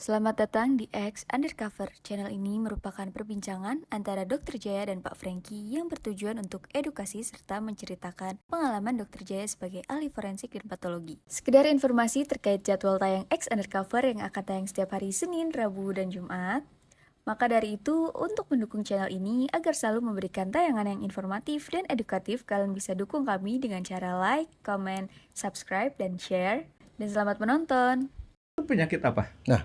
Selamat datang di X Undercover. Channel ini merupakan perbincangan antara Dr. Jaya dan Pak Franky yang bertujuan untuk edukasi serta menceritakan pengalaman Dr. Jaya sebagai ahli forensik dan patologi. Sekedar informasi terkait jadwal tayang X Undercover yang akan tayang setiap hari Senin, Rabu, dan Jumat. Maka dari itu, untuk mendukung channel ini agar selalu memberikan tayangan yang informatif dan edukatif, kalian bisa dukung kami dengan cara like, comment, subscribe, dan share. Dan selamat menonton! Itu penyakit apa? Nah,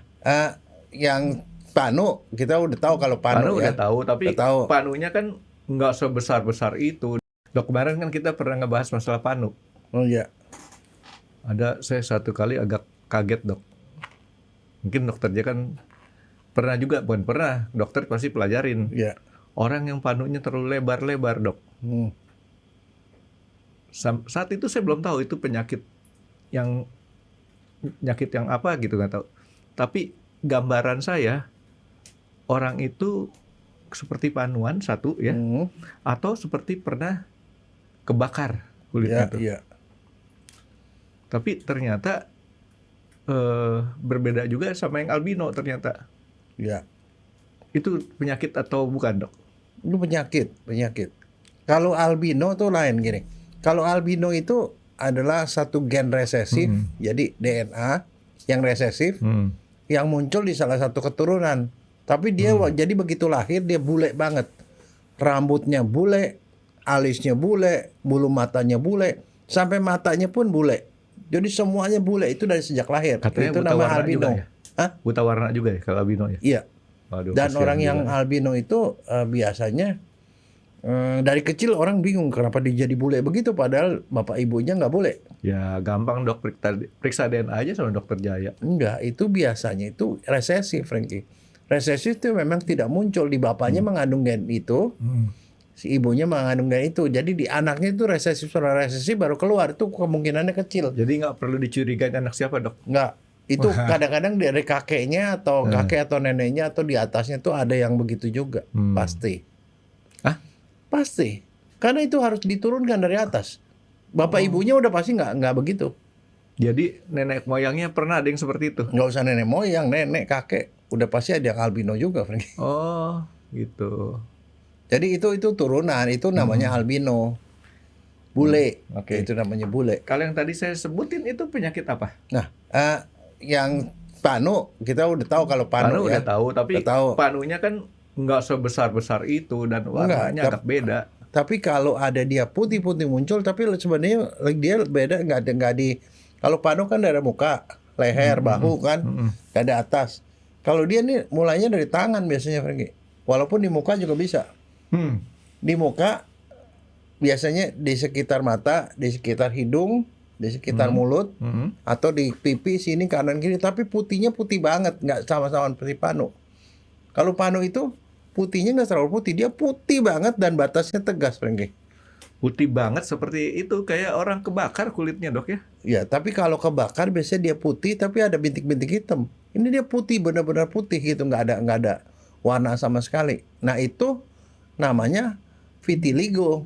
yang panu kita udah tahu kalau panu ya. Udah tahu, tapi Udah tahu. panunya kan nggak sebesar-besar itu. Dok, kemarin kan kita pernah ngebahas masalah panu. Oh iya. Saya satu kali agak kaget, Dok. Mungkin dokter dia kan pernah juga, bukan pernah. Dokter pasti pelajarin. Iya. Orang yang panunya terlalu lebar-lebar, Dok. Saat itu saya belum tahu itu penyakit yang apa gitu, nggak tahu. Tapi gambaran saya orang itu seperti panuan satu ya, atau seperti pernah kebakar kulitnya tuh. Iya. Tapi ternyata berbeda juga sama yang albino ternyata. Iya. Itu penyakit atau bukan, Dok? Itu penyakit. Kalau albino tuh lain gini. Kalau albino itu adalah satu gen resesif, jadi DNA yang resesif yang muncul di salah satu keturunan. Tapi dia jadi begitu lahir dia bule banget. Rambutnya bule, alisnya bule, bulu matanya bule, sampai matanya pun bule. Jadi semuanya bule itu dari sejak lahir. Katanya itu buta nama warna albino. juga ya? Hah? Buta warna juga ya kalau albino ya? Iya. Waduh, Dan kasihan orang yang juga. albino itu biasanya dari kecil orang bingung kenapa dia jadi bule begitu, padahal bapak ibunya nggak bule. Ya gampang, Dok, periksa DNA aja sama dokter Jaya. Enggak, itu biasanya itu resesif, Frankie. Resesif itu memang tidak muncul di bapaknya mengandung gen itu, si ibunya mengandung gen itu. Jadi di anaknya itu resesif baru keluar, itu kemungkinannya kecil. Jadi nggak perlu dicurigai anak siapa, Dok? Enggak, itu kadang-kadang dari kakeknya atau kakek atau neneknya atau di atasnya tuh ada yang begitu juga, pasti. Pasti, karena itu harus diturunkan dari atas. Bapak ibunya udah pasti nggak begitu. Jadi nenek moyangnya pernah ada yang seperti itu? Nggak usah nenek moyang, nenek, kakek, udah pasti ada yang albino juga, Frank. Oh, gitu. Jadi itu turunan, itu namanya albino. Bule, Oke. itu namanya bule. Kalau yang tadi saya sebutin itu penyakit apa? Nah, yang panu kita udah tahu kalau panu ya. Udah tahu, tapi Udah tahu. panunya kan nggak sebesar-besar itu dan warnanya agak beda. Tapi kalau ada dia putih-putih muncul, tapi sebenarnya dia beda, nggak di. Kalau panu kan dari muka, leher, bahu kan, nggak ada atas. Kalau dia nih mulainya dari tangan biasanya, Franky. Walaupun di muka juga bisa. Di muka biasanya di sekitar mata, di sekitar hidung, di sekitar mulut, atau di pipi sini kanan kiri. Tapi putihnya putih banget, nggak sama-sama seperti panu. Kalau panu itu putihnya nggak terlalu putih, dia putih banget dan batasnya tegas, Franky. Putih banget seperti itu, kayak orang kebakar kulitnya, Dok ya? Ya, tapi kalau kebakar biasanya dia putih tapi ada bintik-bintik hitam. Ini dia putih, benar-benar putih gitu, nggak ada warna sama sekali. Nah itu namanya vitiligo.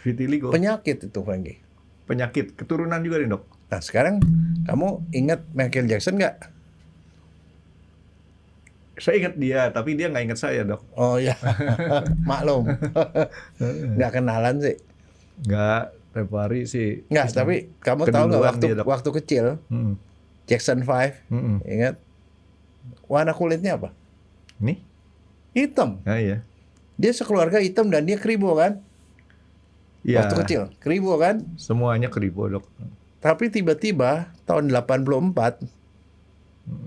Vitiligo. Penyakit itu, Franky. Penyakit keturunan juga nih, Dok. Nah sekarang kamu ingat Michael Jackson nggak? Saya ingat dia, tapi dia nggak ingat saya, Dok. Oh ya, maklum. Nggak kenalan sih. Nggak, tiap hari sih. Nggak, tapi kamu tahu nggak waktu kecil Jackson 5, ingat? Warna kulitnya apa? Nih? Hitam. Ah, iya. Dia sekeluarga hitam dan dia keribo kan? Ya, Waktu kecil, keribo kan? semuanya keribo, Dok. Tapi tiba-tiba tahun 84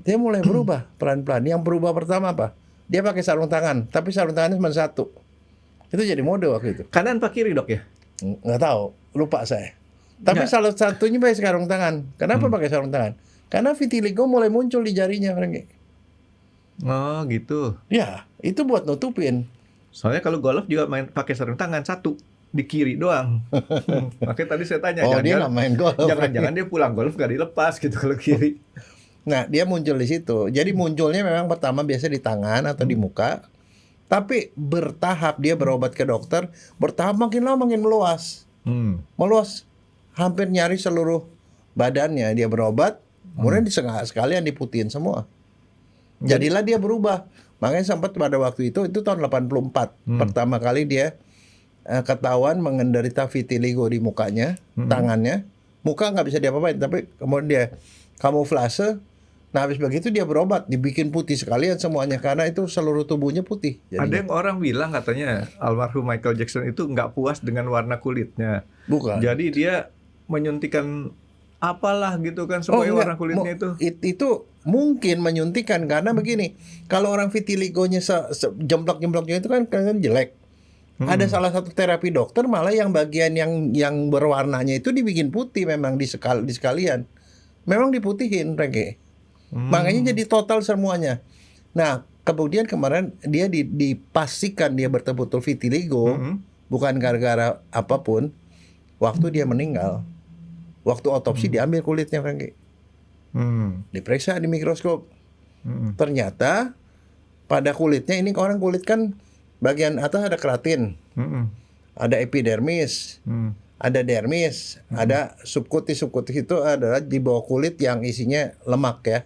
dia mulai berubah pelan-pelan. Yang berubah pertama apa? Dia pakai sarung tangan, tapi sarung tangannya cuma satu. Itu jadi mode waktu itu. Kanan pak kiri, Dok ya? Nggak tahu, lupa saya. Tapi salah satunya pakai sarung tangan. Kenapa pakai sarung tangan? Karena vitiligo mulai muncul di jarinya, Franky. Oh, gitu. Ya, itu buat nutupin. Soalnya kalau golf juga main pakai sarung tangan satu di kiri doang. Makanya tadi saya tanya, Oh, dia nggak main golf. Jangan-jangan dia pulang golf nggak dilepas gitu kalau kiri. Nah, dia muncul di situ. Jadi munculnya memang pertama biasa di tangan atau di muka. Tapi bertahap dia berobat ke dokter, bertahap makin lama makin meluas. Meluas hampir nyaris seluruh badannya dia berobat. Kemudian sekalian diputihin semua. Jadilah dia berubah. Makanya sempat pada waktu itu tahun 84 pertama kali dia ketahuan menderita vitiligo di mukanya, tangannya. Muka nggak bisa diapa-apain, tapi kemudian dia kamuflase. Nah habis begitu dia berobat, dibikin putih sekalian semuanya karena itu seluruh tubuhnya putih. Ada Jadinya. yang orang bilang katanya almarhum Michael Jackson itu nggak puas dengan warna kulitnya. Bukan. Jadi dia menyuntikan apalah gitu kan supaya warna kulitnya itu. Itu mungkin menyuntikan karena begini, kalau orang vitiligonya jemplok-jemploknya itu kan jelek. Ada salah satu terapi dokter malah yang bagian yang berwarnanya itu dibikin putih memang di sekalian. Memang diputihin, Rengge. Makanya jadi total semuanya. Nah, kemudian kemarin dia dipastikan dia betul-betul vitiligo, bukan gara-gara apapun. Waktu dia meninggal, waktu otopsi diambil kulitnya, Rengge. Diperiksa di mikroskop. Ternyata pada kulitnya ini orang kulit kan bagian atas ada keratin, ada epidermis, ada dermis, ada subkutis. Subkutis itu adalah di bawah kulit yang isinya lemak ya.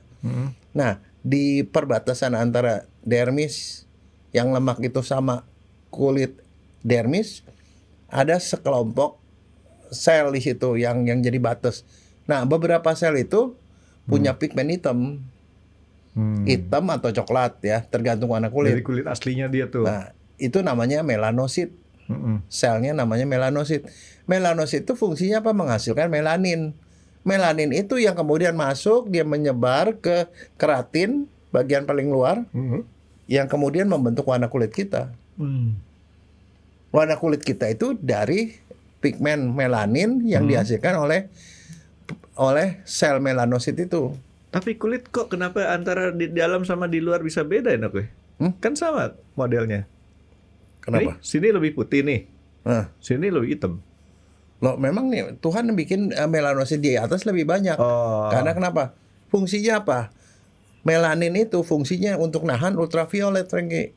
Nah, di perbatasan antara dermis yang lemak itu sama kulit dermis ada sekelompok sel di situ yang jadi batas. Nah, beberapa sel itu punya pigmen hitam. Hitam atau coklat ya, tergantung warna kulit. Dari kulit aslinya dia tuh. Nah, itu namanya melanosit. Selnya namanya melanosit. Melanosit itu fungsinya apa? Menghasilkan melanin. Melanin itu yang kemudian masuk, dia menyebar ke keratin bagian paling luar, yang kemudian membentuk warna kulit kita. Warna kulit kita itu dari pigmen melanin yang dihasilkan oleh sel melanosit itu. Tapi kulit kok kenapa antara di dalam sama di luar bisa beda ya, Dok? Kan sama modelnya. Kenapa? Nih, sini lebih putih nih. Nah, Sini lebih hitam. loh memang nih Tuhan bikin melanosit di atas lebih banyak. Oh. Karena kenapa? Fungsinya apa? Melanin itu fungsinya untuk nahan ultraviolet, Rengge.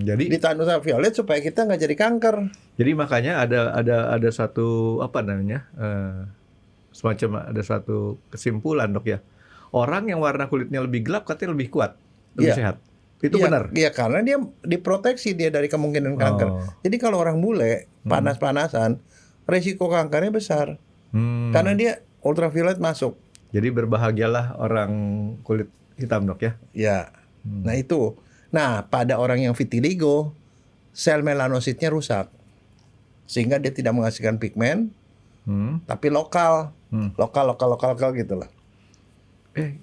Jadi Ditahan ultraviolet supaya kita nggak jadi kanker. Jadi makanya ada satu apa namanya semacam ada satu kesimpulan, Dok ya. Orang yang warna kulitnya lebih gelap katanya lebih kuat, lebih Iya. sehat. Itu Iya, benar. Iya, karena dia diproteksi dia dari kemungkinan kanker. Oh. Jadi kalau orang bule panas-panasan, resiko kankernya besar. Karena dia ultraviolet masuk. Jadi berbahagialah orang kulit hitam, Dok ya. Ya. Nah itu. Nah, pada orang yang vitiligo, sel melanositnya rusak. Sehingga dia tidak menghasilkan pigmen, tapi lokal. Lokal gitu lah.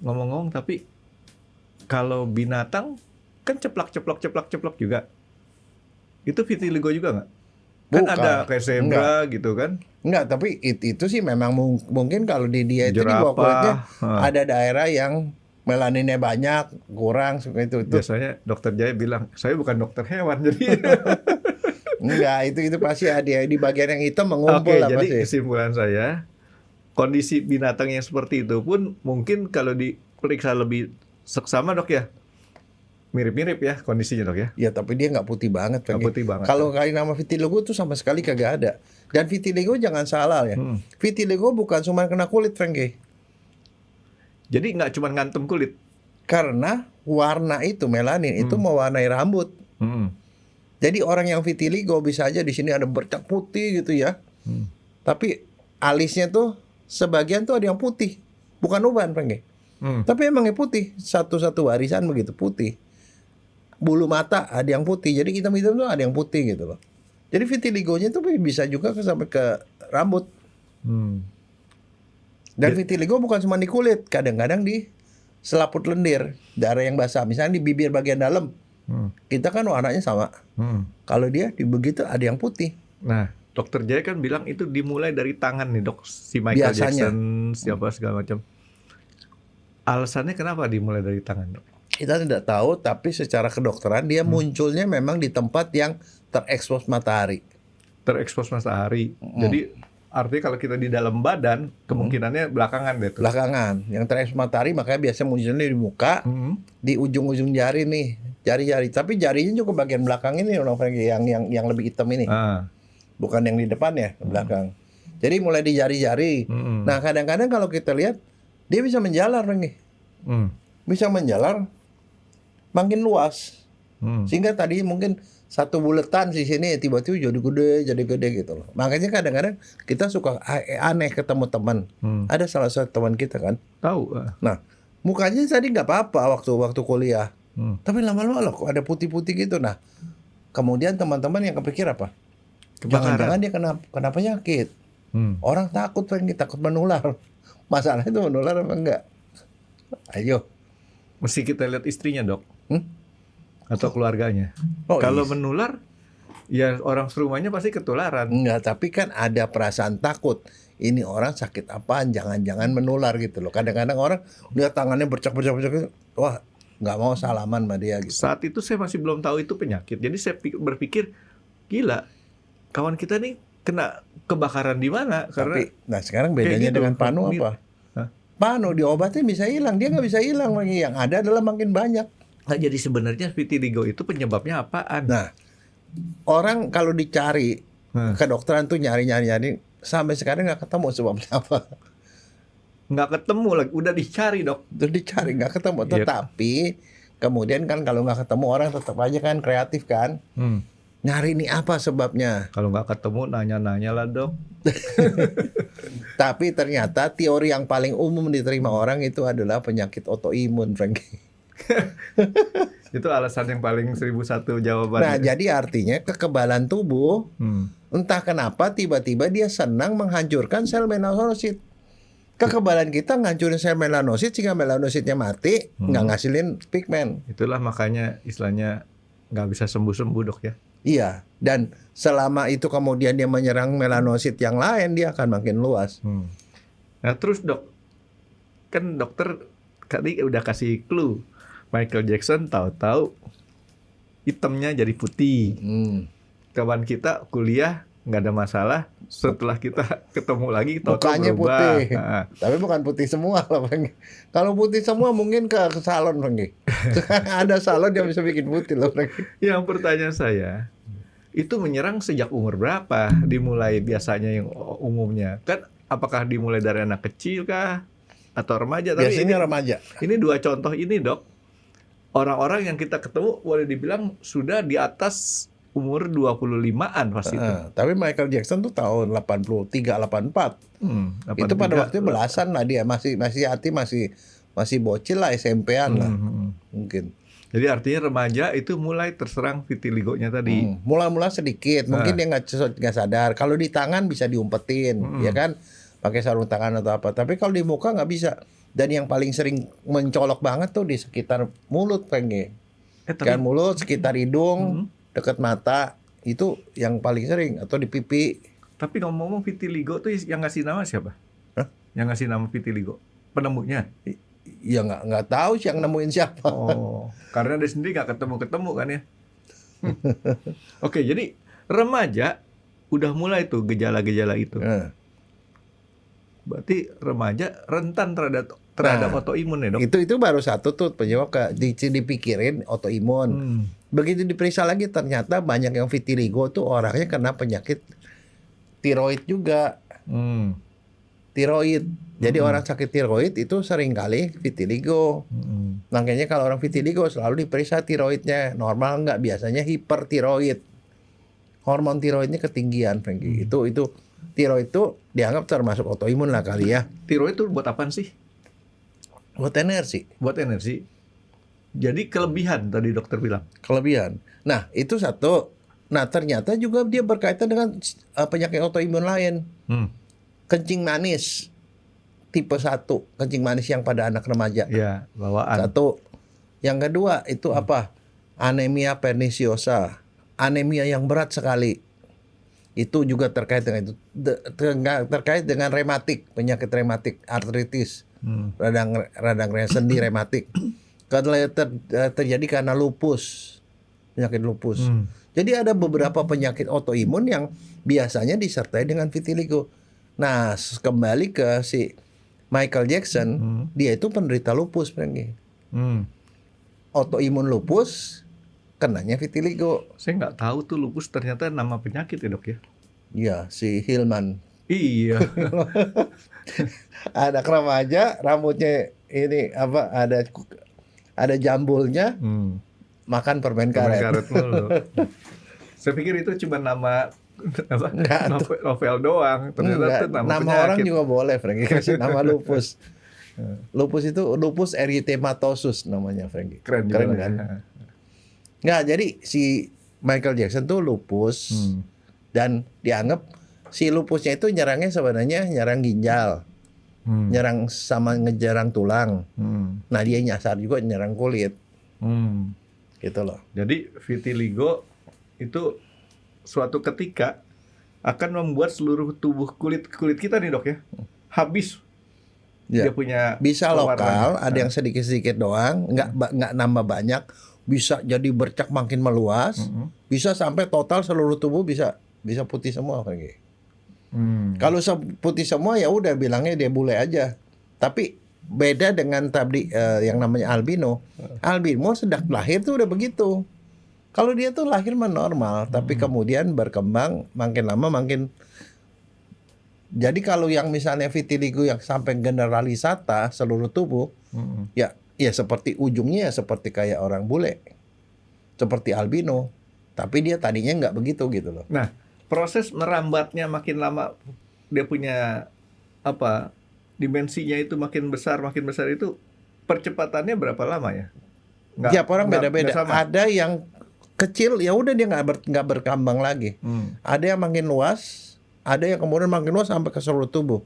Ngomong-ngomong tapi kalau binatang kan ceplak juga. Itu vitiligo juga nggak? Kan Bukan. ada kayak zebra gitu kan? Enggak, tapi itu sih memang mungkin kalau di dia itu di bawah Jerapah. kulitnya ada daerah yang melaninnya banyak, kurang seperti itu. Biasanya dokter Jaya bilang, saya bukan dokter hewan jadi. Enggak, itu pasti ada di bagian yang hitam mengumpul Oke, lah jadi pasti. kesimpulan saya, kondisi binatang yang seperti itu pun mungkin kalau diperiksa lebih seksama, Dok ya, mirip-mirip ya kondisinya, Dok ya. Ya tapi dia nggak putih banget. Nggak Franky. putih banget. Kalau kali nama vitiligo tuh sama sekali kagak ada. Dan vitiligo jangan salah ya. Vitiligo bukan cuma kena kulit, Franky. Jadi nggak cuma ngantem kulit. Karena warna itu melanin itu mewarnai rambut. Jadi orang yang vitiligo bisa aja di sini ada bercak putih gitu ya. Tapi alisnya tuh sebagian tuh ada yang putih, bukan uban, Franky. Tapi emangnya putih, satu-satu warisan begitu putih. Bulu mata ada yang putih, jadi hitam-hitam tuh ada yang putih gitu loh. Jadi vitiligonya tuh bisa juga sampai ke rambut. Dan vitiligo bukan cuma di kulit, kadang-kadang di selaput lendir, daerah yang basah. Misalnya di bibir bagian dalam, kita kan warnanya sama. Kalau dia di begitu ada yang putih. Nah, dokter Jaya kan bilang itu dimulai dari tangan nih, Dok. Si Michael Biasanya. Jackson, siapa segala macam. Alasannya kenapa dimulai dari tangan, Dok? Kita tidak tahu, tapi secara kedokteran dia munculnya memang di tempat yang terekspos matahari. Terekspos matahari. Jadi artinya kalau kita di dalam badan, kemungkinannya belakangan deh tuh. Belakangan, yang terekspos matahari makanya biasanya munculnya di muka, di ujung-ujung jari nih, jari-jari. Tapi jarinya juga bagian belakang ini, orang yang lebih hitam ini, bukan yang di depan ya, belakang. Jadi mulai di jari-jari. Nah kadang-kadang kalau kita lihat dia bisa menjalar nih. bisa menjalar makin luas. Hmm. Sehingga tadi mungkin satu buletan di sini tiba-tiba jadi gede gitu loh. Makanya kadang-kadang kita suka aneh ketemu teman. Ada salah satu teman kita kan. Tahu. Nah, mukanya tadi nggak apa-apa waktu kuliah. Tapi lama-lama loh kok ada putih-putih gitu. Nah, kemudian teman-teman yang kepikir apa? Jangan-jangan dia kena penyakit. Orang takut, takut menular. Masalahnya itu menular apa enggak? Ayo. Mesti kita lihat istrinya, Dok. Atau Oh. keluarganya. Oh, Kalau iya. menular, ya orang serumahnya pasti ketularan. Enggak, tapi kan ada perasaan takut. Ini orang sakit apaan? Jangan-jangan menular gitu loh. Kadang-kadang orang lihat tangannya bercak-bercak, wah, nggak mau salaman sama dia gitu. Saat itu saya masih belum tahu itu penyakit. Jadi saya berpikir, gila, kawan kita nih kena kebakaran di mana? Karena Tapi, nah sekarang bedanya gitu, dengan Panu apa? Hah? Panu diobatin bisa hilang, dia nggak bisa hilang lagi. Yang ada adalah makin banyak. Nah, jadi sebenarnya vitiligo itu penyebabnya apaan? Nah, orang kalau dicari kedokteran tuh nyari sampai sekarang nggak ketemu sebabnya apa. Nggak ketemu lagi, udah dicari, Dok. Terus dicari nggak ketemu. Iya. Tetapi kemudian kan kalau nggak ketemu orang tetap aja kan kreatif kan. Nyari nih apa sebabnya. Kalau nggak ketemu nanya-nanya lah, Dok. Tapi ternyata teori yang paling umum diterima orang itu adalah penyakit autoimun, Frankie. Itu alasan yang paling 1001 jawaban. Nah, jadi artinya kekebalan tubuh entah kenapa tiba-tiba dia senang menghancurkan sel melanosit. Kekebalan kita ngancurin sel melanosit sehingga melanositnya mati, nggak ngasilin pigmen. Itulah makanya istilahnya nggak bisa sembuh-sembuh, Dok ya. Iya, dan selama itu kemudian dia menyerang melanosit yang lain, dia akan makin luas. Nah terus, Dok, kan dokter tadi udah kasih clue. Michael Jackson tahu-tahu hitamnya jadi putih. Kawan kita kuliah nggak ada masalah. Setelah kita ketemu lagi, tahu-tahu Mukanya berubah. putih, Nah, tapi bukan putih semua loh, Frankie. Kalau putih semua mungkin ke salon, Frankie. Ada salon yang bisa bikin putih loh, Frankie. yang pertanyaan saya, itu menyerang sejak umur berapa? Dimulai biasanya yang umumnya kan? Apakah dimulai dari anak kecil kah? Atau remaja? Tapi Biasanya remaja. ini dua contoh ini, Dok. Orang-orang yang kita ketemu boleh dibilang sudah di atas umur 25-an pasti itu. Tapi Michael Jackson tuh tahun 83, 84. Itu pada waktu belasan lah dia, masih hati masih bocil lah, SMP-an lah. Mungkin. Jadi artinya remaja itu mulai terserang vitiligonya tadi. Mula-mula sedikit, mungkin dia nggak sadar. Kalau di tangan bisa diumpetin, ya kan, pakai sarung tangan atau apa. Tapi kalau di muka nggak bisa. Dan yang paling sering mencolok banget tuh di sekitar mulut, Frankie. Kan mulut, sekitar hidung, dekat mata, itu yang paling sering, atau di pipi. Tapi ngomong-ngomong vitiligo tuh yang ngasih nama siapa? Hah? Yang ngasih nama vitiligo? Penemunya? Ya nggak tahu sih yang nemuin siapa. Oh, karena dia sendiri nggak ketemu-ketemu kan ya. Oke, jadi remaja udah mulai tuh gejala-gejala itu. Berarti remaja rentan terhadap autoimun ya, Dok? Itu baru satu tuh penyebab dipikirin autoimun. Begitu diperiksa lagi ternyata banyak yang vitiligo tuh orangnya kena penyakit tiroid juga. Tiroid. Jadi orang sakit tiroid itu sering kali vitiligo. Makanya kalau orang vitiligo selalu diperiksa tiroidnya. Normal nggak? Biasanya hipertiroid. Hormon tiroidnya ketinggian, Frankie. Itu tiroid itu dianggap termasuk autoimun lah kali ya. Tiroid itu buat apaan sih? Buat energi. Buat energi. Jadi kelebihan tadi dokter bilang. Kelebihan. Nah, itu satu. Nah, ternyata juga dia berkaitan dengan penyakit autoimun lain. Kencing manis tipe 1, kencing manis yang pada anak remaja. Ya, bawaan. Satu. Yang kedua itu apa? Anemia perniciosa. Anemia yang berat sekali. Itu juga terkait dengan itu. Terkait dengan rematik, penyakit rematik, artritis. Radang sendi rematik. Terjadi karena lupus. Penyakit lupus. Jadi ada beberapa penyakit autoimun yang biasanya disertai dengan vitiligo. Nah, kembali ke si Michael Jackson, dia itu penderita lupus, Frankie. Autoimun lupus, kenanya vitiligo. Saya nggak tahu tuh lupus ternyata nama penyakit ya, Dok ya. Iya, si Hillman. Iya. Anak remaja, rambutnya ini apa? Ada ada jambulnya, makan permen Permen karet. karet mulu. Saya pikir itu cuma nama apa, Enggak, novel doang. Ternyata Enggak, itu nama nama orang penyakit. juga boleh, Frankie, kasih nama lupus. Lupus itu lupus erythematosus namanya, Frankie. Keren juga Keren lah kan? ya. Nggak, jadi si Michael Jackson tuh lupus dan dianggap si lupusnya itu nyerangnya sebenarnya nyerang ginjal, nyerang sama ngejarang tulang. Nah dia nyasar juga nyerang kulit, gitu loh. Jadi vitiligo itu suatu ketika akan membuat seluruh tubuh kulit kita nih dok ya habis. Ya. Dia punya Bisa lokal, pewarnanya. ada yang sedikit-sedikit doang, nggak nambah banyak, bisa jadi bercak makin meluas, bisa sampai total seluruh tubuh bisa putih semua, Frankie. Kalau putih semua ya udah bilangnya dia bule aja. Tapi beda dengan tadi yang namanya albino. Albino sejak lahir tuh udah begitu. Kalau dia tuh lahir mah normal, tapi kemudian berkembang makin lama makin. Jadi kalau yang misalnya vitiligo yang sampai generalisata seluruh tubuh, ya seperti ujungnya ya seperti kayak orang bule, seperti albino. Tapi dia tadinya nggak begitu gitu loh. Nah, proses merambatnya makin lama, dia punya apa dimensinya itu makin besar itu percepatannya berapa lama ya? Tiap orang beda-beda. sama. Ada yang kecil ya udah dia nggak berkembang lagi. Ada yang makin luas, ada yang kemudian makin luas sampai ke seluruh tubuh.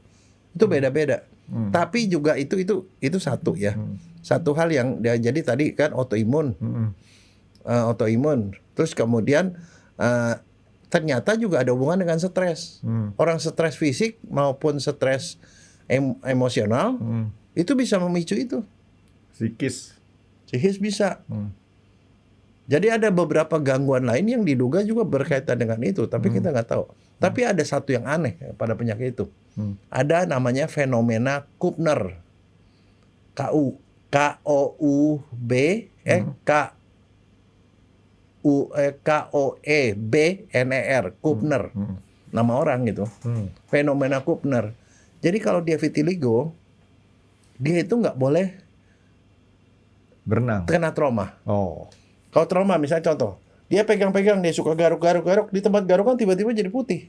Itu beda-beda. Tapi juga itu satu ya. Satu hal yang jadi tadi kan autoimun. Autoimun. Terus kemudian ternyata juga ada hubungan dengan stres. Orang stres fisik maupun stres emosional itu bisa memicu itu. Psikis bisa. Jadi ada beberapa gangguan lain yang diduga juga berkaitan dengan itu, tapi kita nggak tahu. Tapi ada satu yang aneh pada penyakit itu. Ada namanya fenomena Kupner. Koebner. Kupner. Nama orang gitu. Fenomena Kupner. Jadi kalau dia vitiligo, dia itu nggak boleh berenang, kena trauma. Oh. Kalau trauma misalnya contoh, dia pegang-pegang, dia suka garuk-garuk, di tempat garukan tiba-tiba jadi putih.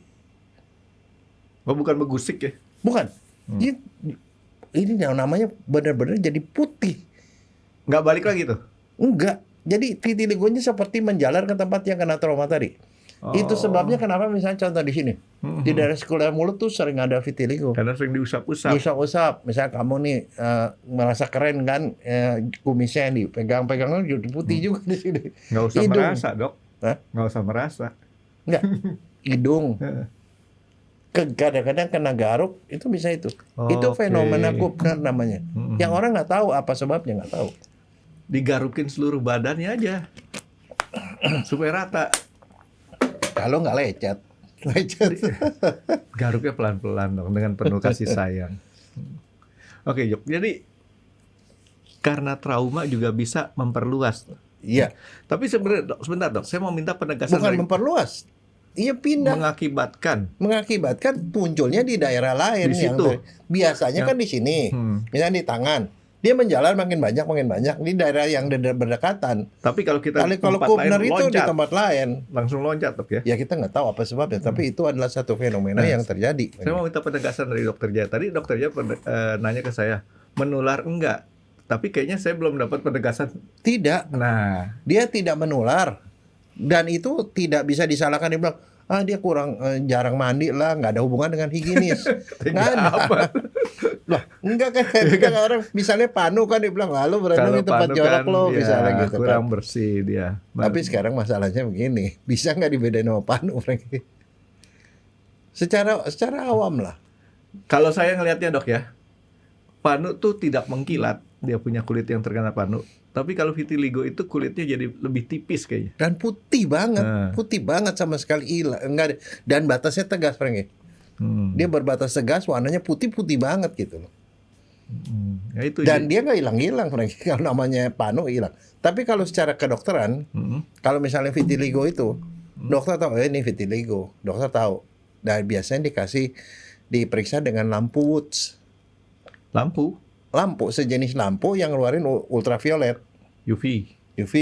Oh, bukan begusik ya? Bukan. Ini yang namanya benar-benar jadi putih. Nggak balik lagi tuh? Enggak. Jadi vitiligonya seperti menjalar ke tempat yang kena trauma tadi. Itu sebabnya kenapa misalnya contoh di sini. Di daerah sekolah mulut tuh sering ada vitiligo. Karena sering diusap-usap. Diusap-usap. Misalnya kamu nih merasa keren kan, kumisnya yang dipegang-pegang jadi putih juga di sini. Nggak usah Hidung. merasa dok. Hah? Nggak usah merasa. Enggak. Hidung. Kadang-kadang kena garuk itu bisa itu. Itu Oke. fenomena Kupner namanya. Yang orang nggak tahu apa sebabnya, nggak tahu. Digarukin seluruh badannya aja supaya rata. Kalau nggak lecet. Garuknya pelan-pelan dong dengan penuh kasih sayang. Oke, Jok. Jadi karena trauma juga bisa memperluas. Iya. Tapi sebenarnya dok, sebentar dok, saya mau minta penegasan Bukan dari memperluas. Iya pindah. Mengakibatkan munculnya di daerah lain. Di situ. Biasanya kan di sini. Misalnya di tangan. Dia menjalar makin banyak di daerah yang berdekatan. Tapi kalau kita Kalau tempat Kupner lain itu di loncat, tempat lain, langsung loncat dok ya. ya kita nggak tahu apa sebabnya. Tapi itu adalah satu fenomena yang terjadi. Saya mau minta penegasan dari dokter Jaya. Tadi dokter Jaya nanya ke saya, menular enggak? Tapi kayaknya saya belum dapat penegasan. Tidak. Nah, Dia tidak menular. Dan itu tidak bisa disalahkan. Dia bilang, dia kurang jarang mandi lah, nggak ada hubungan dengan higienis. Nggak ada. apa? Loh, enggak kan, orang misalnya Panu kan dia bilang, lalu berenang di tempat Panu jorok kan, lo, ya, misalnya gitu kurang kan. bersih dia. Tapi sekarang masalahnya begini, bisa nggak dibedain sama Panu, Frankie? Secara awam lah. Kalau saya ngelihatnya dok ya, Panu tuh tidak mengkilat, dia punya kulit yang terkena Panu. Tapi kalau vitiligo itu kulitnya jadi lebih tipis kayaknya. Dan putih banget sama sekali hilang, enggak ada. Dan batasnya tegas, Frankie. Dia berbatas tegas, warnanya putih banget gitu loh. Ya itu. Dan dia nggak hilang, Frankie. Kalau namanya Panu hilang. Tapi kalau secara kedokteran, kalau misalnya vitiligo itu, dokter tahu ini vitiligo, dokter tahu. Dan biasanya diperiksa dengan lampu Woods. Lampu Sejenis lampu yang ngeluarin ultraviolet. UV. UV.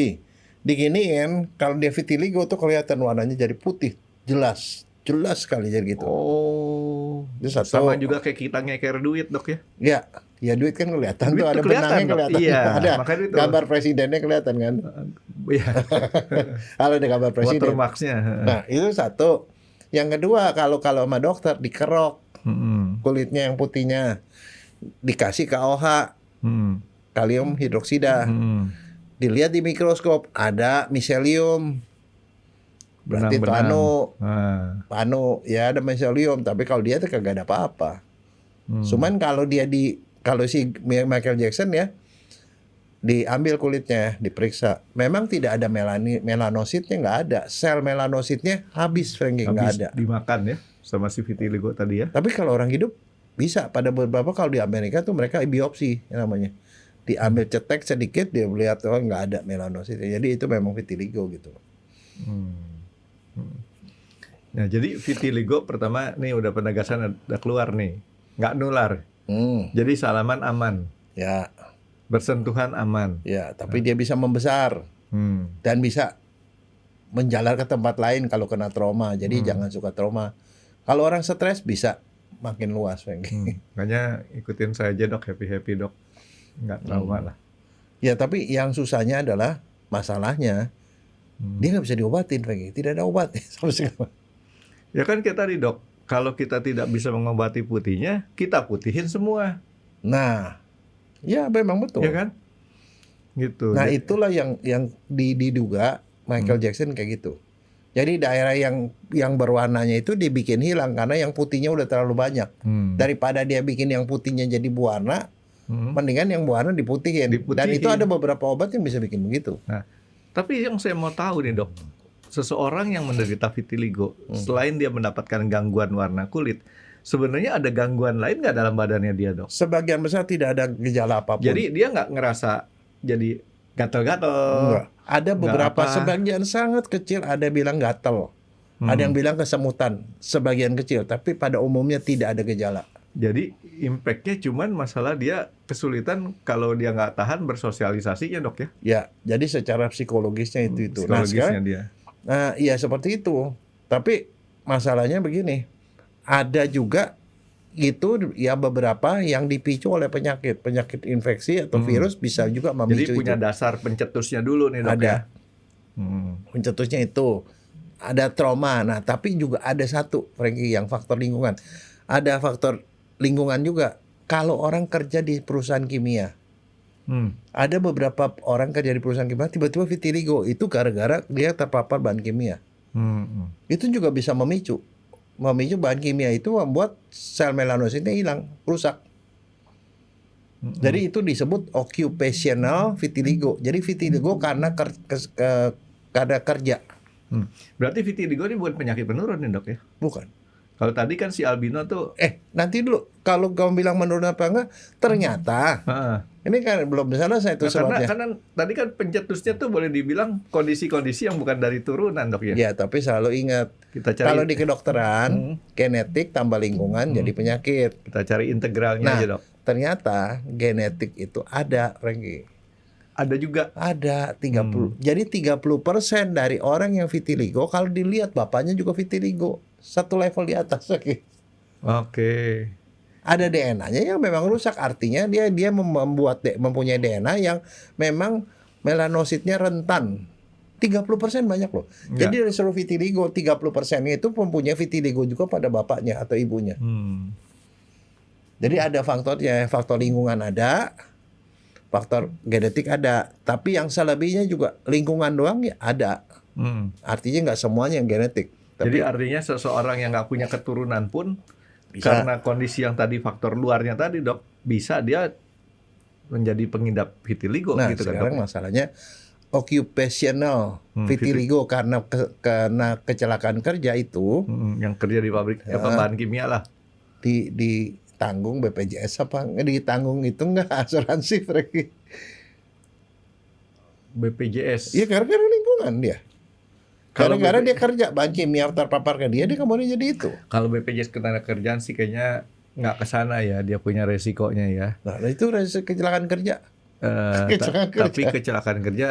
Diginiin, kalau dia vitiligo tuh kelihatan warnanya jadi putih, jelas sekali jadi gitu. Oh. Itu satu. Sama juga kayak kita ngeker duit, Dok ya. Ya duit kan kelihatan Duit tuh, tuh ada kelihatan, benangnya Dok. kelihatan. Iya, Ada makanya itu. gambar presidennya kelihatan kan. Iya. Kalau ada gambar presiden. Watermarks-nya. Nah, itu satu. Yang kedua, kalau sama dokter dikerok kulitnya yang putihnya, dikasih KOH, kalium hidroksida. Dilihat di mikroskop ada miselium. Berarti panu ya ada miselium, tapi kalau dia tuh kagak ada apa-apa. Cuman kalau si Michael Jackson ya diambil kulitnya, diperiksa, memang tidak ada melanositnya, nggak ada, sel melanositnya habis, Frankie, nggak ada. Dimakan ya sama si vitiligo tadi ya. Tapi kalau orang hidup bisa, pada beberapa kalau di Amerika tuh mereka biopsi namanya, diambil cetek sedikit, dia melihat oh nggak ada melanositnya, jadi itu memang vitiligo gitu. Nah, jadi vitiligo pertama nih udah penegasan udah keluar nih, nggak nular. Jadi salaman aman. Ya. Bersentuhan aman. Ya, tapi dia bisa membesar dan bisa menjalar ke tempat lain kalau kena trauma. Jadi jangan suka trauma. Kalau orang stres bisa makin luas, Makanya ikutin saya aja, Dok, happy Dok, nggak trauma lah. Ya, tapi yang susahnya adalah masalahnya dia nggak bisa diobatin, tidak ada obat sama sekali. Ya kan kita tadi, Dok, kalau kita tidak bisa mengobati putihnya, kita putihin semua. Nah, ya memang betul. Ya kan? Gitu. Nah, itulah yang diduga Michael Jackson kayak gitu. Jadi daerah yang berwarnanya itu dibikin hilang karena yang putihnya udah terlalu banyak. Daripada dia bikin yang putihnya jadi berwarna, mendingan yang berwarna diputihin. Dan itu ada beberapa obat yang bisa bikin begitu. Nah, tapi yang saya mau tahu nih, Dok, seseorang yang menderita vitiligo, selain dia mendapatkan gangguan warna kulit, sebenarnya ada gangguan lain nggak dalam badannya dia, Dok? Sebagian besar tidak ada gejala apapun. Jadi dia nggak ngerasa jadi gatel-gatel. Enggak. Ada beberapa, sebagian sangat kecil ada bilang gatel. Ada yang bilang kesemutan, sebagian kecil. Tapi pada umumnya tidak ada gejala. Jadi impact-nya cuman masalah dia kesulitan kalau dia nggak tahan bersosialisasinya, Dok ya? Ya, jadi secara psikologisnya itu. Psikologisnya dia. Nah, ya seperti itu. Tapi masalahnya begini, ada juga itu ya beberapa yang dipicu oleh penyakit infeksi atau virus bisa juga memicu. Jadi punya dasar pencetusnya dulu nih, Dok. Ada. Ya? Pencetusnya itu ada trauma. Nah, tapi juga ada satu, Frankie, yang faktor lingkungan. Ada faktor lingkungan juga. Kalau orang kerja di perusahaan kimia, ada beberapa orang kerja di perusahaan kimia tiba-tiba vitiligo, itu gara-gara dia terpapar bahan kimia. Itu juga bisa memicu bahan kimia itu membuat sel melanositnya hilang, rusak. Jadi itu disebut occupational vitiligo. Jadi vitiligo karena kerja. Berarti vitiligo ini bukan penyakit penurun nih, Dok ya? Bukan. Kalau tadi kan si albino tuh Nanti dulu, kalau kamu bilang menurun apa enggak, ternyata ini kan belum selesai itu sebabnya. Karena tadi kan pencetusnya tuh boleh dibilang kondisi-kondisi yang bukan dari turunan, Dok ya? Ya, tapi selalu ingat, Kita cari, kalau di kedokteran, genetik tambah lingkungan jadi penyakit. kita cari integralnya Nah, aja, Dok. ternyata genetik itu ada, Frankie. Ada juga. Ada 30. Jadi 30% dari orang yang vitiligo kalau dilihat bapaknya juga vitiligo. Satu level di atas. Oke. Ada DNA-nya yang memang rusak, artinya dia mempunyai DNA yang memang melanositnya rentan. 30% banyak loh. Ya. Jadi dari seluruh vitiligo 30% itu mempunyai vitiligo juga pada bapaknya atau ibunya. Jadi ada faktornya, faktor lingkungan ada, faktor genetik ada, tapi yang selebihnya juga lingkungan doang ya ada. Artinya nggak semuanya yang genetik. Jadi artinya seseorang yang nggak punya keturunan pun Bisa. karena kondisi yang tadi faktor luarnya tadi, Dok, bisa dia menjadi pengidap vitiligo Nah, gitu kan, sekarang Dok? masalahnya occupational vitiligo karena kecelakaan kerja itu yang kerja di pabrik bahan kimia lah. ditanggung BPJS apa nggak ditanggung, itu nggak asuransi, Frankie? BPJS. Iya, karena lingkungan dia. Kalau Gara-gara dia kerja bahan kimia terpapar ke dia kemudian jadi itu. Kalau BPJS ketenagakerjaan sih kayaknya nggak ke sana ya, dia punya resikonya ya. Nah, itu resiko kecelakaan kerja. Kecelakaan Tapi kerja. kecelakaan kerja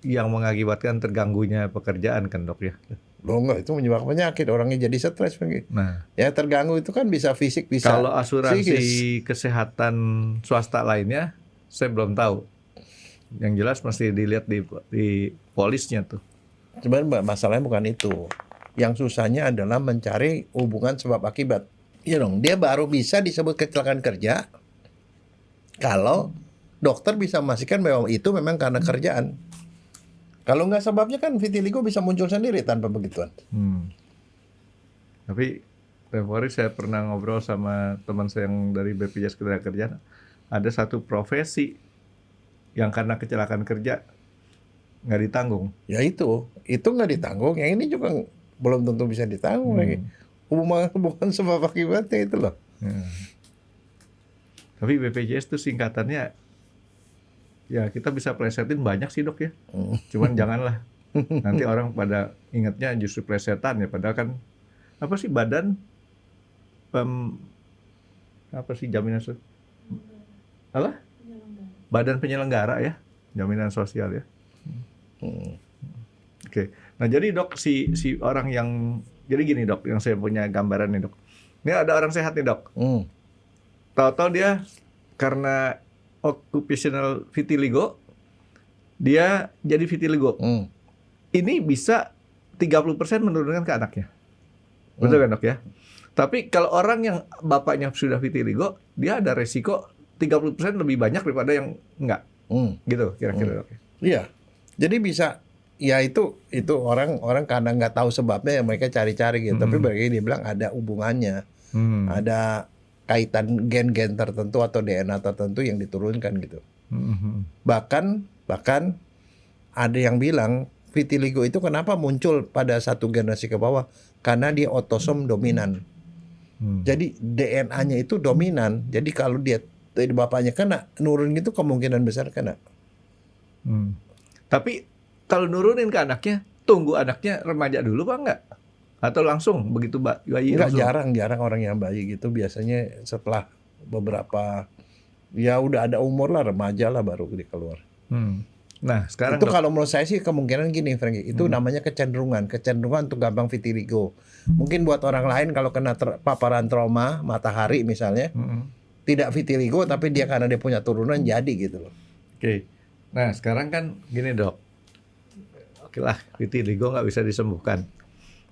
yang mengakibatkan terganggunya pekerjaan kan dok ya. Loh enggak, itu menyebabkan penyakit, orangnya jadi stres begitu. Nah, Ya terganggu itu kan bisa fisik, bisa kalau asuransi psikis. kesehatan swasta lainnya, saya belum tahu. Yang jelas mesti dilihat di polisnya tuh. Sebenarnya masalahnya bukan itu. Yang susahnya adalah mencari hubungan sebab akibat. Iya dong, dia baru bisa disebut kecelakaan kerja kalau dokter bisa memastikan bahwa itu memang karena kerjaan. Kalau nggak sebabnya kan vitiligo bisa muncul sendiri tanpa begituan. Tapi tempo hari saya pernah ngobrol sama teman saya yang dari BPJS Ketenagakerjaan. Ada satu profesi yang karena kecelakaan kerja nggak ditanggung. Ya itu nggak ditanggung. Yang ini juga belum tentu bisa ditanggung lagi. Hubungan sebab akibatnya itu loh. Ya. Tapi BPJS itu singkatannya, ya kita bisa plesetin banyak sih dok ya. Cuman janganlah. Nanti orang pada ingatnya justru plesetan ya. Padahal kan apa sih badan apa sih jaminan sosial? Apa? Badan penyelenggara ya, jaminan sosial ya. Oke. Nah jadi dok si orang yang jadi gini dok, yang saya punya gambaran nih dok. Ini ada orang sehat nih dok. Tahu-tahu dia karena occupational vitiligo, dia jadi vitiligo. Ini bisa 30% menurunkan ke anaknya. Betul kan dok ya? Tapi kalau orang yang bapaknya sudah vitiligo, dia ada resiko 30% lebih banyak daripada yang enggak. Gitu kira-kira dok. Iya. Jadi bisa ya itu orang karena nggak tahu sebabnya ya mereka cari-cari gitu. Tapi bagi dia bilang ada hubungannya. Ada kaitan gen-gen tertentu atau DNA tertentu yang diturunkan gitu. Bahkan ada yang bilang vitiligo itu kenapa muncul pada satu generasi ke bawah? Karena dia otosom dominan. Jadi DNA-nya itu dominan. Jadi kalau dia dari bapaknya kena, nurun itu kemungkinan besar kena. Tapi kalau nurunin ke anaknya, tunggu anaknya remaja dulu Pak enggak? Atau langsung begitu bayi Enggak, langsung? jarang orang yang bayi gitu biasanya setelah beberapa ya udah ada umur lah, remaja lah baru dia keluar. Nah sekarang Itu dok, kalau menurut saya sih kemungkinan gini Frankie, itu namanya kecenderungan untuk gampang vitiligo. Mungkin buat orang lain kalau kena paparan trauma matahari misalnya tidak vitiligo, tapi dia karena dia punya turunan jadi gitu loh. Oke. Nah sekarang kan gini dok, oke lah vitiligo nggak bisa disembuhkan.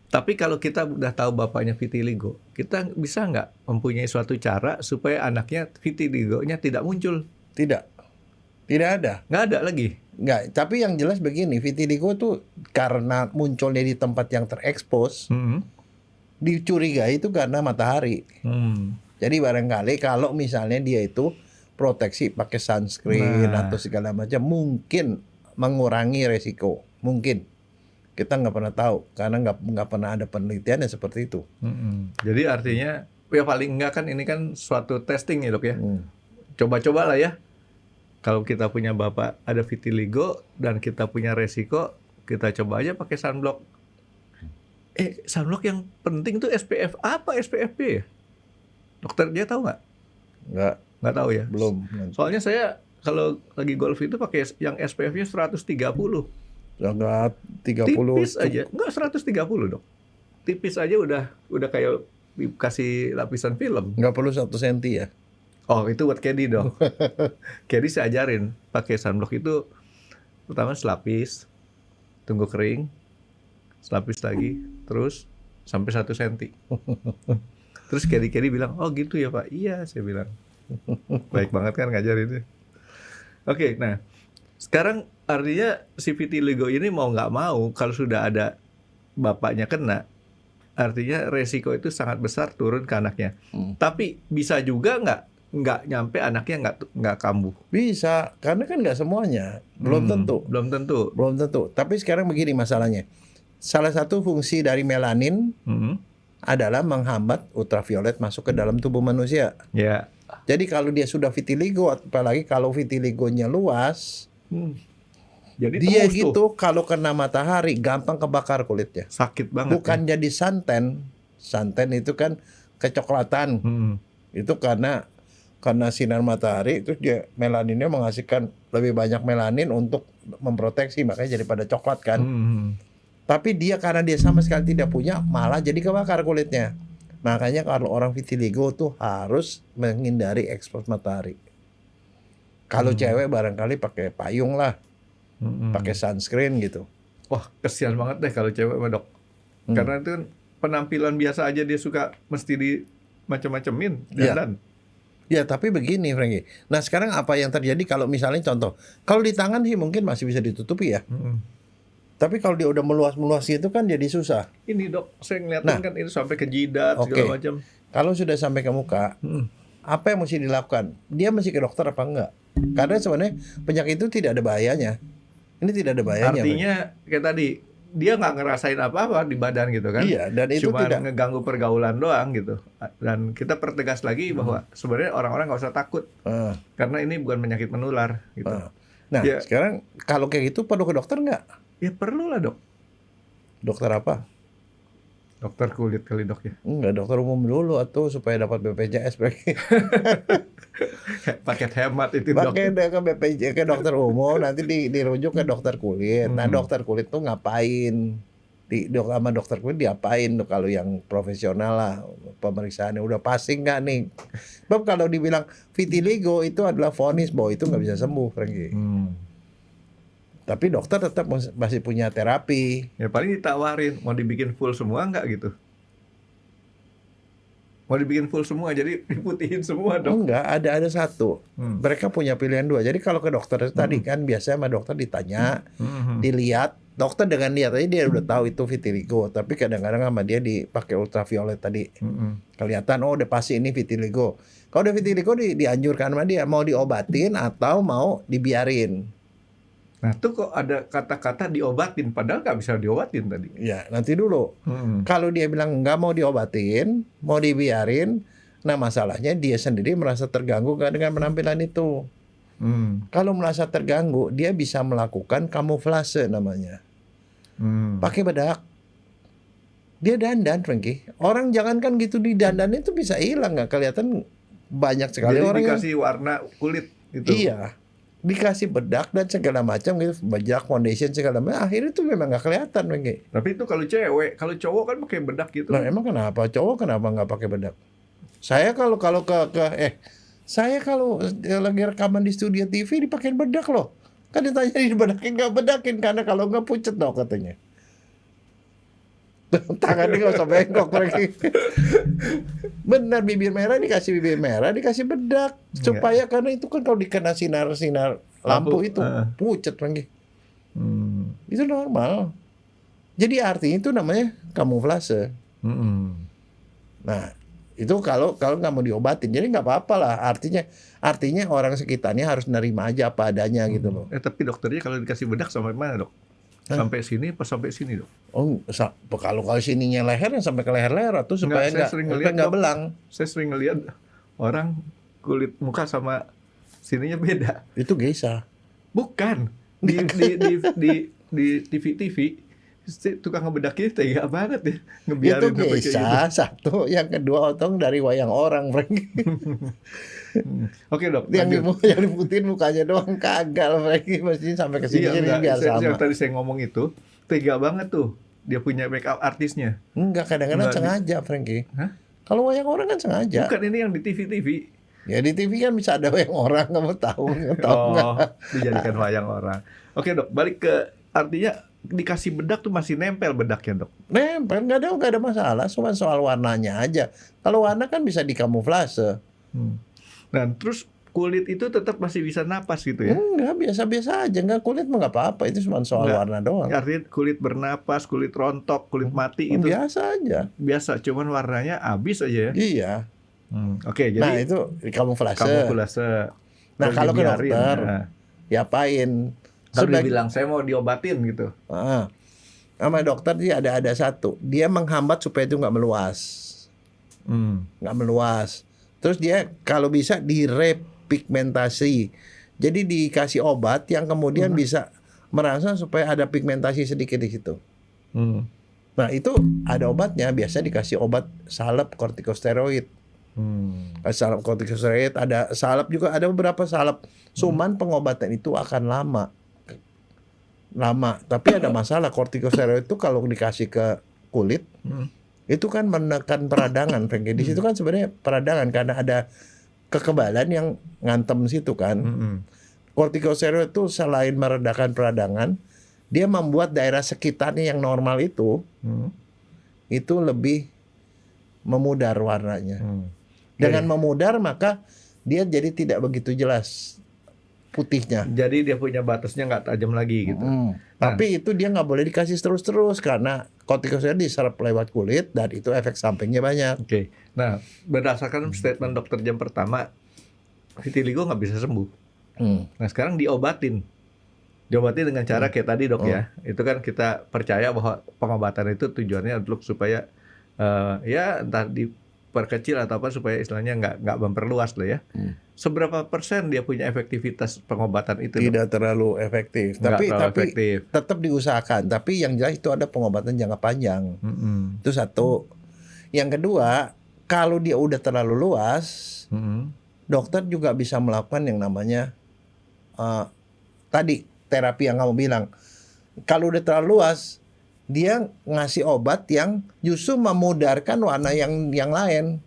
Tapi kalau kita udah tahu bapaknya vitiligo, kita bisa nggak mempunyai suatu cara supaya anaknya vitiligonya tidak muncul? Tidak ada. Nggak ada lagi. Nggak, tapi yang jelas begini, vitiligo tuh karena munculnya di tempat yang terekspos, dicurigai itu karena matahari. Jadi barangkali kalau misalnya dia itu proteksi pakai sunscreen atau segala macam, mungkin mengurangi resiko. Mungkin. Kita nggak pernah tahu karena nggak pernah ada penelitian yang seperti itu. Jadi artinya ya paling enggak kan ini kan suatu testing ya dok ya. Coba-coba lah ya. Kalau kita punya bapak ada vitiligo dan kita punya resiko, kita coba aja pakai sunblock. Sunblock yang penting tuh SPF apa SPF-B ya? Dokter dia tahu nggak? Nggak tahu ya. Belum. Soalnya saya kalau lagi golf itu pakai yang SPF-nya 130. Enggak 30. Tipis aja, enggak 130 dok. Tipis aja udah kayak dikasih lapisan film. Nggak perlu 1 senti ya. Oh itu buat Kedi dong. Kedi saya ajarin pakai sunblock itu pertama selapis, tunggu kering, selapis lagi, terus sampai 1 senti. Terus Kedi bilang, oh gitu ya Pak. Iya saya bilang. Baik banget kan ngajarinnya. Oke, nah sekarang artinya si vitiligo ini mau nggak mau kalau sudah ada bapaknya kena, artinya resiko itu sangat besar turun ke anaknya. Tapi bisa juga nggak nyampe anaknya nggak kambuh. Bisa, karena kan nggak semuanya, belum tentu. Belum tentu. Tapi sekarang begini masalahnya. Salah satu fungsi dari melanin adalah menghambat ultraviolet masuk ke dalam tubuh manusia. Ya. Jadi kalau dia sudah vitiligo, apalagi kalau vitiligonya luas, jadi dia tembus gitu tuh. kalau kena matahari gampang kebakar kulitnya. Sakit banget. Bukan jadi santan. Santan itu kan kecoklatan. Itu karena karena sinar matahari, terus dia melaninnya menghasilkan lebih banyak melanin untuk memproteksi, makanya jadi pada coklat kan. Tapi dia karena dia sama sekali tidak punya, malah jadi kebakar kulitnya. Makanya kalau orang vitiligo tuh harus menghindari ekspos matahari. Kalau cewek barangkali pakai payung lah, pakai sunscreen gitu. Wah, kesian banget deh kalau cewek mah, Dok. Karena itu kan penampilan biasa aja dia suka mesti di macam-macamin dandan. Ya tapi begini Franky. Nah sekarang apa yang terjadi kalau misalnya contoh, kalau di tangan sih mungkin masih bisa ditutupi ya. Tapi kalau dia udah meluas-meluas gitu kan jadi susah. Ini Dok, saya ngeliatin kan itu sampai ke jidat segala macam. Kalau sudah sampai ke muka, apa yang mesti dilakukan? Dia mesti ke dokter apa enggak? Karena sebenarnya penyakit itu tidak ada bahayanya. Ini tidak ada bahayanya. Artinya kayak tadi, dia nggak ngerasain apa-apa di badan gitu kan. Iya, dan itu cuma tidak ngeganggu pergaulan doang gitu. Dan kita pertegas lagi bahwa sebenarnya orang-orang nggak usah takut. Karena ini bukan penyakit menular gitu. Nah, Ya. sekarang kalau kayak gitu perlu ke dokter nggak? Ya perlu lah, Dok. Dokter apa? Dokter kulit kali, Dok ya. Enggak, dokter umum dulu atau supaya dapat BPJS. Paket hemat itu, Dok. Pakai ke BPJS, ke dokter umum, nanti dirujuk ke dokter kulit. Nah, dokter kulit tuh ngapain? Sama dokter kulit diapain tuh kalau yang profesional lah pemeriksaannya udah passing nggak nih? Sebab kalau dibilang vitiligo itu adalah vonis bahwa itu nggak bisa sembuh, Franky. Tapi dokter tetap masih punya terapi. Ya paling ditawarin, mau dibikin full semua nggak gitu? Mau dibikin full semua, jadi diputihin semua, Dok. Enggak, ada satu. Mereka punya pilihan dua. Jadi kalau ke dokter tadi kan biasanya sama dokter ditanya, dilihat. Dokter dengan lihat aja dia udah tahu itu vitiligo. Tapi kadang-kadang sama dia dipakai ultraviolet tadi. Kelihatan, oh udah pasti ini vitiligo. Kalau udah vitiligo dianjurkan sama dia mau diobatin atau mau dibiarin. Nah tuh kok ada kata-kata diobatin, padahal nggak bisa diobatin tadi. Ya nanti dulu. Kalau dia bilang nggak mau diobatin, mau dibiarin, nah masalahnya dia sendiri merasa terganggu nggak dengan penampilan itu. Kalau merasa terganggu, dia bisa melakukan kamuflase namanya. Pakai bedak. Dia dandan, Franky. Orang jangankan gitu di dandan itu bisa hilang, nggak kelihatan banyak sekali. Jadi orang dikasih warna kulit gitu. Iya. Dikasih bedak dan segala macam gitu, bedak, foundation segala macam, akhirnya itu memang nggak kelihatan, Franky. Tapi itu kalau cewek, kalau cowok kan pakai bedak gitu. Nah, emang kenapa cowok kenapa nggak pakai bedak? Saya kalau saya kalau lagi rekaman di studio TV dipakein bedak loh. Kan ditanya dibedakin nggak bedakin karena kalau nggak pucet dong katanya. Tangannya nggak usah bengkok lagi. Benar, bibir merah dikasih bibir merah, dikasih bedak supaya karena itu kan kalau dikena sinar lampu itu pucet lagi. Itu normal. Jadi artinya itu namanya kamuflase. Nah, itu kalau nggak mau diobatin, jadi nggak apa-apa lah. Artinya orang sekitarnya harus nerima aja apa adanya gitu loh. Tapi dokternya kalau dikasih bedak sampai mana, Dok? Sampai sini apa sampai sini, Dok? Oh, kalau sininya leher sampai ke leher tuh supaya nggak belang. Saya sering ngeliat orang kulit muka sama sininya beda. Itu geisha. Bukan. Di TV tukang ngebedaknya tega banget ya, ngebiarin itu geisha satu, yang kedua otong dari wayang orang, Frank. Oke, Dok. Yang diputin mukanya doang kagak, Frank. Mestinya sampai ke sini biar sama. Yang tadi saya ngomong itu tega banget tuh. Dia punya makeup artisnya. Enggak, kadang-kadang sengaja, Franky. Kalau wayang orang kan sengaja. Bukan, ini yang di TV. Ya di TV kan bisa ada wayang orang, kamu tahu nggak? Dijadikan wayang orang. Oke, Dok, balik ke artinya dikasih bedak tuh masih nempel bedaknya, Dok. Nempel, nggak ada masalah, cuma soal warnanya aja. Kalau warna kan bisa dikamuflase. Dan terus kulit itu tetap masih bisa napas gitu ya? Enggak, biasa-biasa aja. Enggak, kulit mah nggak apa-apa, itu cuma soal warna doang. Artinya kulit bernapas, kulit rontok, kulit mati itu biasa aja. Biasa, cuman warnanya habis aja ya? Iya. Oke, jadi nah itu kamuflase. Nah kalau ke dokter, diapain? Kalau dibilang saya mau diobatin gitu. Sama dokter sih ada satu, dia menghambat supaya itu nggak meluas. Nggak meluas. Terus dia kalau bisa direpigmentasi. Jadi dikasih obat yang kemudian bisa merangsang supaya ada pigmentasi sedikit di situ. Nah itu ada obatnya, biasa dikasih obat salep kortikosteroid. Ada salep kortikosteroid, ada salep juga, ada beberapa salep. Cuman pengobatan itu akan lama. Tapi ada masalah kortikosteroid itu kalau dikasih ke kulit, itu kan menekan peradangan, Frankie. Di situ kan sebenarnya peradangan karena ada kekebalan yang ngantem situ kan. Kortikosteroid itu selain meredakan peradangan, dia membuat daerah sekitarnya yang normal itu lebih memudar warnanya. Dengan memudar maka dia jadi tidak begitu jelas putihnya. Jadi dia punya batasnya nggak tajam lagi gitu. Tapi itu dia nggak boleh dikasih terus-terus karena kortikosteroid diserap lewat kulit dan itu efek sampingnya banyak. Oke. Nah, berdasarkan statement dokter jam pertama, vitiligo nggak bisa sembuh. Nah, sekarang diobatin dengan cara kayak tadi dok ya. Itu kan kita percaya bahwa pengobatan itu tujuannya untuk supaya ya entah diperkecil atau apa supaya istilahnya nggak memperluas lah ya. Seberapa persen dia punya efektivitas pengobatan itu? Tidak terlalu efektif. Nggak Tapi terlalu efektif. tetap diusahakan. Tapi yang jelas itu ada pengobatan jangka panjang. Itu satu. Yang kedua, kalau dia udah terlalu luas, dokter juga bisa melakukan yang namanya tadi terapi yang kamu bilang. Kalau udah terlalu luas, dia ngasih obat yang justru memudarkan warna yang lain.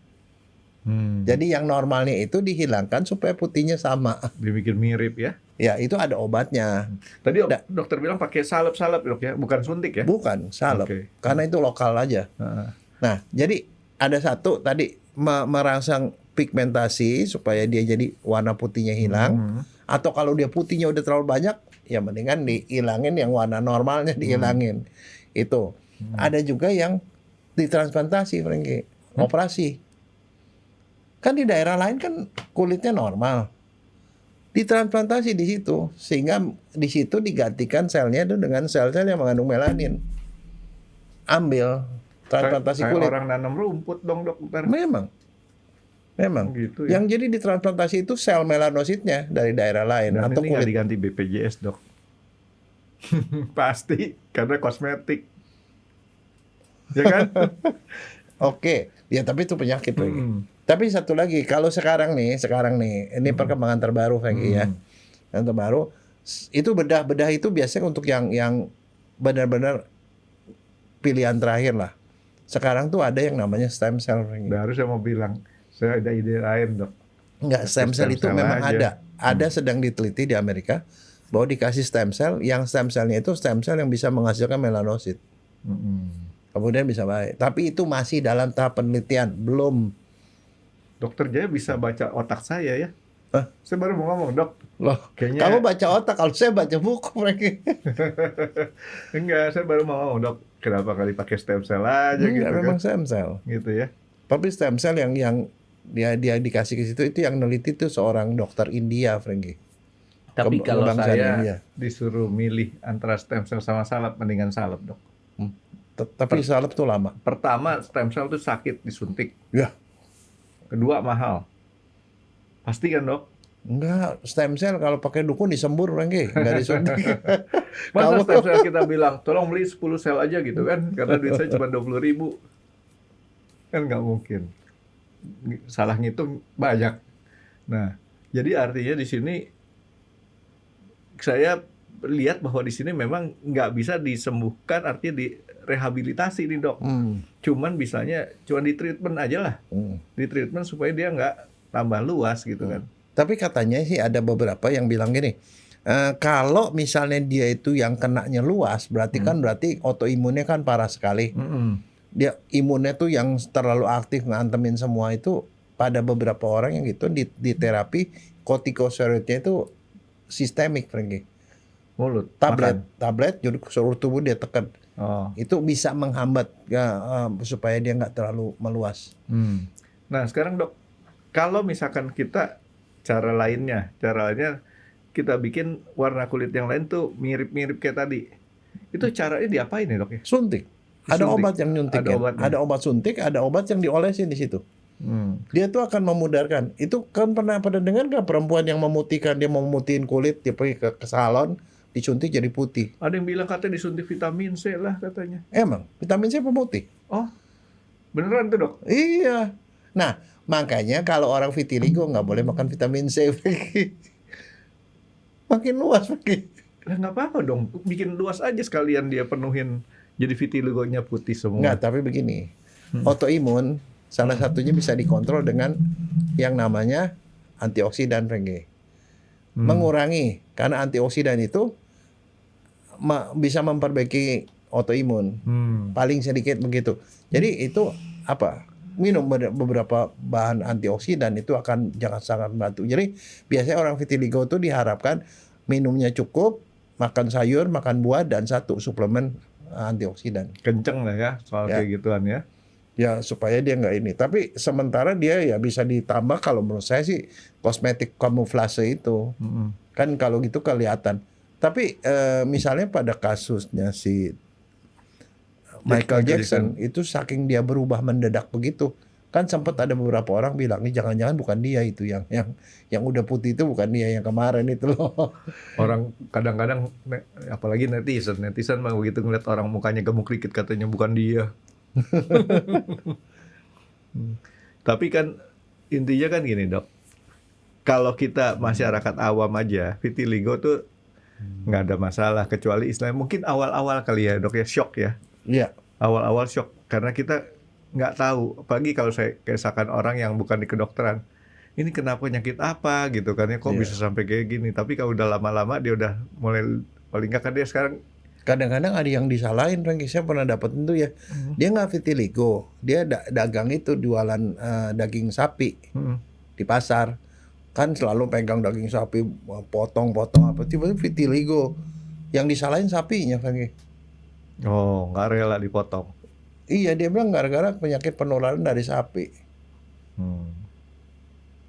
Jadi yang normalnya itu dihilangkan supaya putihnya sama. Dibikin mirip ya. Ya itu ada obatnya. Tadi dokter bilang pakai salep-salep dok ya, bukan suntik ya? Bukan salep, karena itu lokal aja. Nah jadi ada satu tadi merangsang pigmentasi supaya dia jadi warna putihnya hilang. Atau kalau dia putihnya udah terlalu banyak, ya mendingan dihilangin yang warna normalnya dihilangin. Itu. Ada juga yang ditransplantasi, Frankie, operasi. Kan di daerah lain kan kulitnya normal. Ditransplantasi di situ sehingga di situ digantikan selnya itu dengan sel-sel yang mengandung melanin. Ambil transplantasi kayak kulit. Orang nanam rumput dong dok. Memang gitu ya. Yang jadi ditransplantasi itu sel melanositnya dari daerah lain. Dan atau ini nggak kulit. diganti BPJS dok. Pasti karena kosmetik. Ya kan? Oke, ya tapi itu penyakit lagi. Tapi satu lagi, kalau sekarang nih, ini perkembangan terbaru, Frankie ya, yang terbaru, itu bedah itu biasanya untuk yang benar-benar pilihan terakhir lah. Sekarang tuh ada yang namanya stem cell, Frankie. Baru saya mau bilang, saya ada ide lain dok. Enggak, stem cell itu memang aja. ada sedang diteliti di Amerika bahwa dikasih stem cell, yang stem cellnya itu stem cell yang bisa menghasilkan melanosit. Kemudian bisa baik. Tapi itu masih dalam tahap penelitian, belum. Dokter Jaya bisa baca otak saya ya. Hah? Saya baru mau ngomong dok. Loh, Kayaknya kamu baca otak, kalau saya baca buku, Frankie. enggak, saya baru mau ngomong dok. Kenapa kali pakai stem cell aja gitu Memang kan? stem cell. Gitu ya. Tapi stem cell yang dia dikasih ke situ itu yang neliti itu seorang dokter India, Frankie. Tapi kalau kebangsaan saya India. disuruh milih antara stem cell sama salep, mendingan salep dok. Tapi salep tuh lama. Pertama, stem cell itu sakit disuntik. Ya. Kedua, mahal. Pasti kan dok? Enggak, stem cell kalau pakai dukun disembur, Frankie, enggak disuntik. Masa stem cell kita bilang, tolong beli 10 sel aja gitu kan? Karena duit saya cuma 20.000. Kan nggak mungkin. Salah ngitung banyak. Nah, jadi artinya di sini saya lihat bahwa di sini memang nggak bisa disembuhkan, artinya direhabilitasi nih dok. Cuman bisanya cuma di treatment aja lah. Di treatment supaya dia nggak tambah luas gitu kan. Tapi katanya sih ada beberapa yang bilang gini, kalau misalnya dia itu yang kenanya luas, berarti kan autoimunnya kan parah sekali. Dia imunnya tuh yang terlalu aktif ngantemin semua itu. Pada beberapa orang yang gitu di terapi kortikosteroidnya itu sistemik, Frankie. Mulut, tablet jadi seluruh tubuh dia tekan. Itu bisa menghambat supaya dia nggak terlalu meluas. Nah sekarang dok, kalau misalkan kita cara lainnya kita bikin warna kulit yang lain tuh mirip-mirip kayak tadi, itu caranya diapain ya dok ya? Suntik. Ada obat yang nyuntik. Ada obat suntik, ada obat yang diolesin di situ. Dia tuh akan memudarkan. Itu kan pernah dengar nggak perempuan yang memutihkan, dia mau memutihin kulit, dia pergi ke salon, disuntik jadi putih. Ada yang bilang katanya disuntik vitamin C lah katanya. Emang vitamin C pemutih? Oh, beneran tuh dok? Iya. Nah, Makanya kalau orang vitiligo nggak boleh makan vitamin C. Makin luas Frankie. Lah nggak apa-apa dong, bikin luas aja sekalian dia penuhin jadi vitiligonya putih semua. Nggak, tapi begini, autoimun salah satunya bisa dikontrol dengan yang namanya antioksidan, Frankie. Mengurangi, karena antioksidan itu bisa memperbaiki autoimun. Paling sedikit begitu. Jadi itu apa? Minum beberapa bahan antioksidan itu akan sangat membantu. Jadi biasanya orang vitiligo itu diharapkan minumnya cukup, makan sayur, makan buah, dan 1 suplemen antioksidan. Kenceng lah ya soal kayak gituan ya. Ya supaya dia nggak ini. Tapi sementara dia ya bisa ditambah, kalau menurut saya sih kosmetik kamuflase itu. Kan kalau gitu kelihatan. Tapi misalnya pada kasusnya si Michael Jackson itu saking dia berubah mendadak begitu, kan sempat ada beberapa orang bilang ini jangan-jangan bukan dia itu yang udah putih itu bukan dia yang kemarin itu loh. Orang kadang-kadang apalagi netizen mah begitu ngeliat orang mukanya gemuk dikit katanya bukan dia. Tapi kan intinya kan gini dok, kalau kita masyarakat awam aja vitiligo tuh nggak ada masalah, kecuali istilahnya mungkin awal-awal kali ya dok ya, shock ya. Iya. Awal-awal shock karena kita nggak tahu, apalagi kalau saya kesakan orang yang bukan di kedokteran, ini kenapa penyakit apa gitu kan ya, kok bisa sampai kayak gini. Tapi kalau udah lama-lama dia udah mulai, paling nggak kan dia sekarang kadang-kadang ada yang disalahin, Frankie. Saya pernah dapat itu ya, dia nggak vitiligo, dia dagang itu jualan daging sapi di pasar, kan selalu pegang daging sapi, potong-potong apa, tiba-tiba vitiligo. Yang disalahin sapinya, Frankie. oh nggak rela dipotong. Iya, dia bilang gara-gara penyakit penularan dari sapi.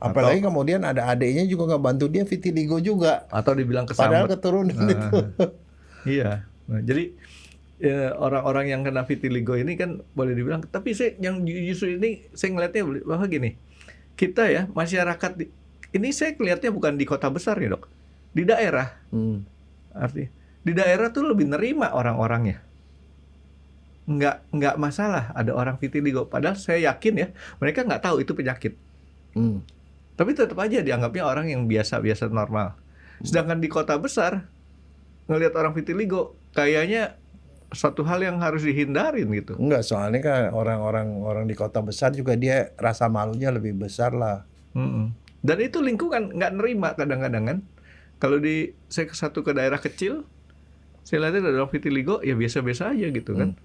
Apalagi kemudian ada adiknya juga nggak bantu dia vitiligo juga. Atau dibilang Padahal kesambet. keturunan itu. Iya. Nah, jadi orang-orang yang kena vitiligo ini kan boleh dibilang, tapi saya yang justru ini saya ngelihatnya bahwa gini, kita ya masyarakat ini saya kelihatnya bukan di kota besar ya dok, di daerah. Artinya di daerah tuh lebih nerima orang-orangnya. Nggak masalah ada orang vitiligo, padahal saya yakin ya mereka nggak tahu itu penyakit. Tapi tetap aja dianggapnya orang yang biasa-biasa normal. Sedangkan di kota besar ngelihat orang vitiligo kayaknya satu hal yang harus dihindarin gitu. Enggak, soalnya kan orang di kota besar juga dia rasa malunya lebih besar lah. Dan itu lingkungan nggak nerima kadang-kadang kan. Kalau saya ke daerah kecil, saya lihat ada orang vitiligo ya biasa-biasa aja gitu kan.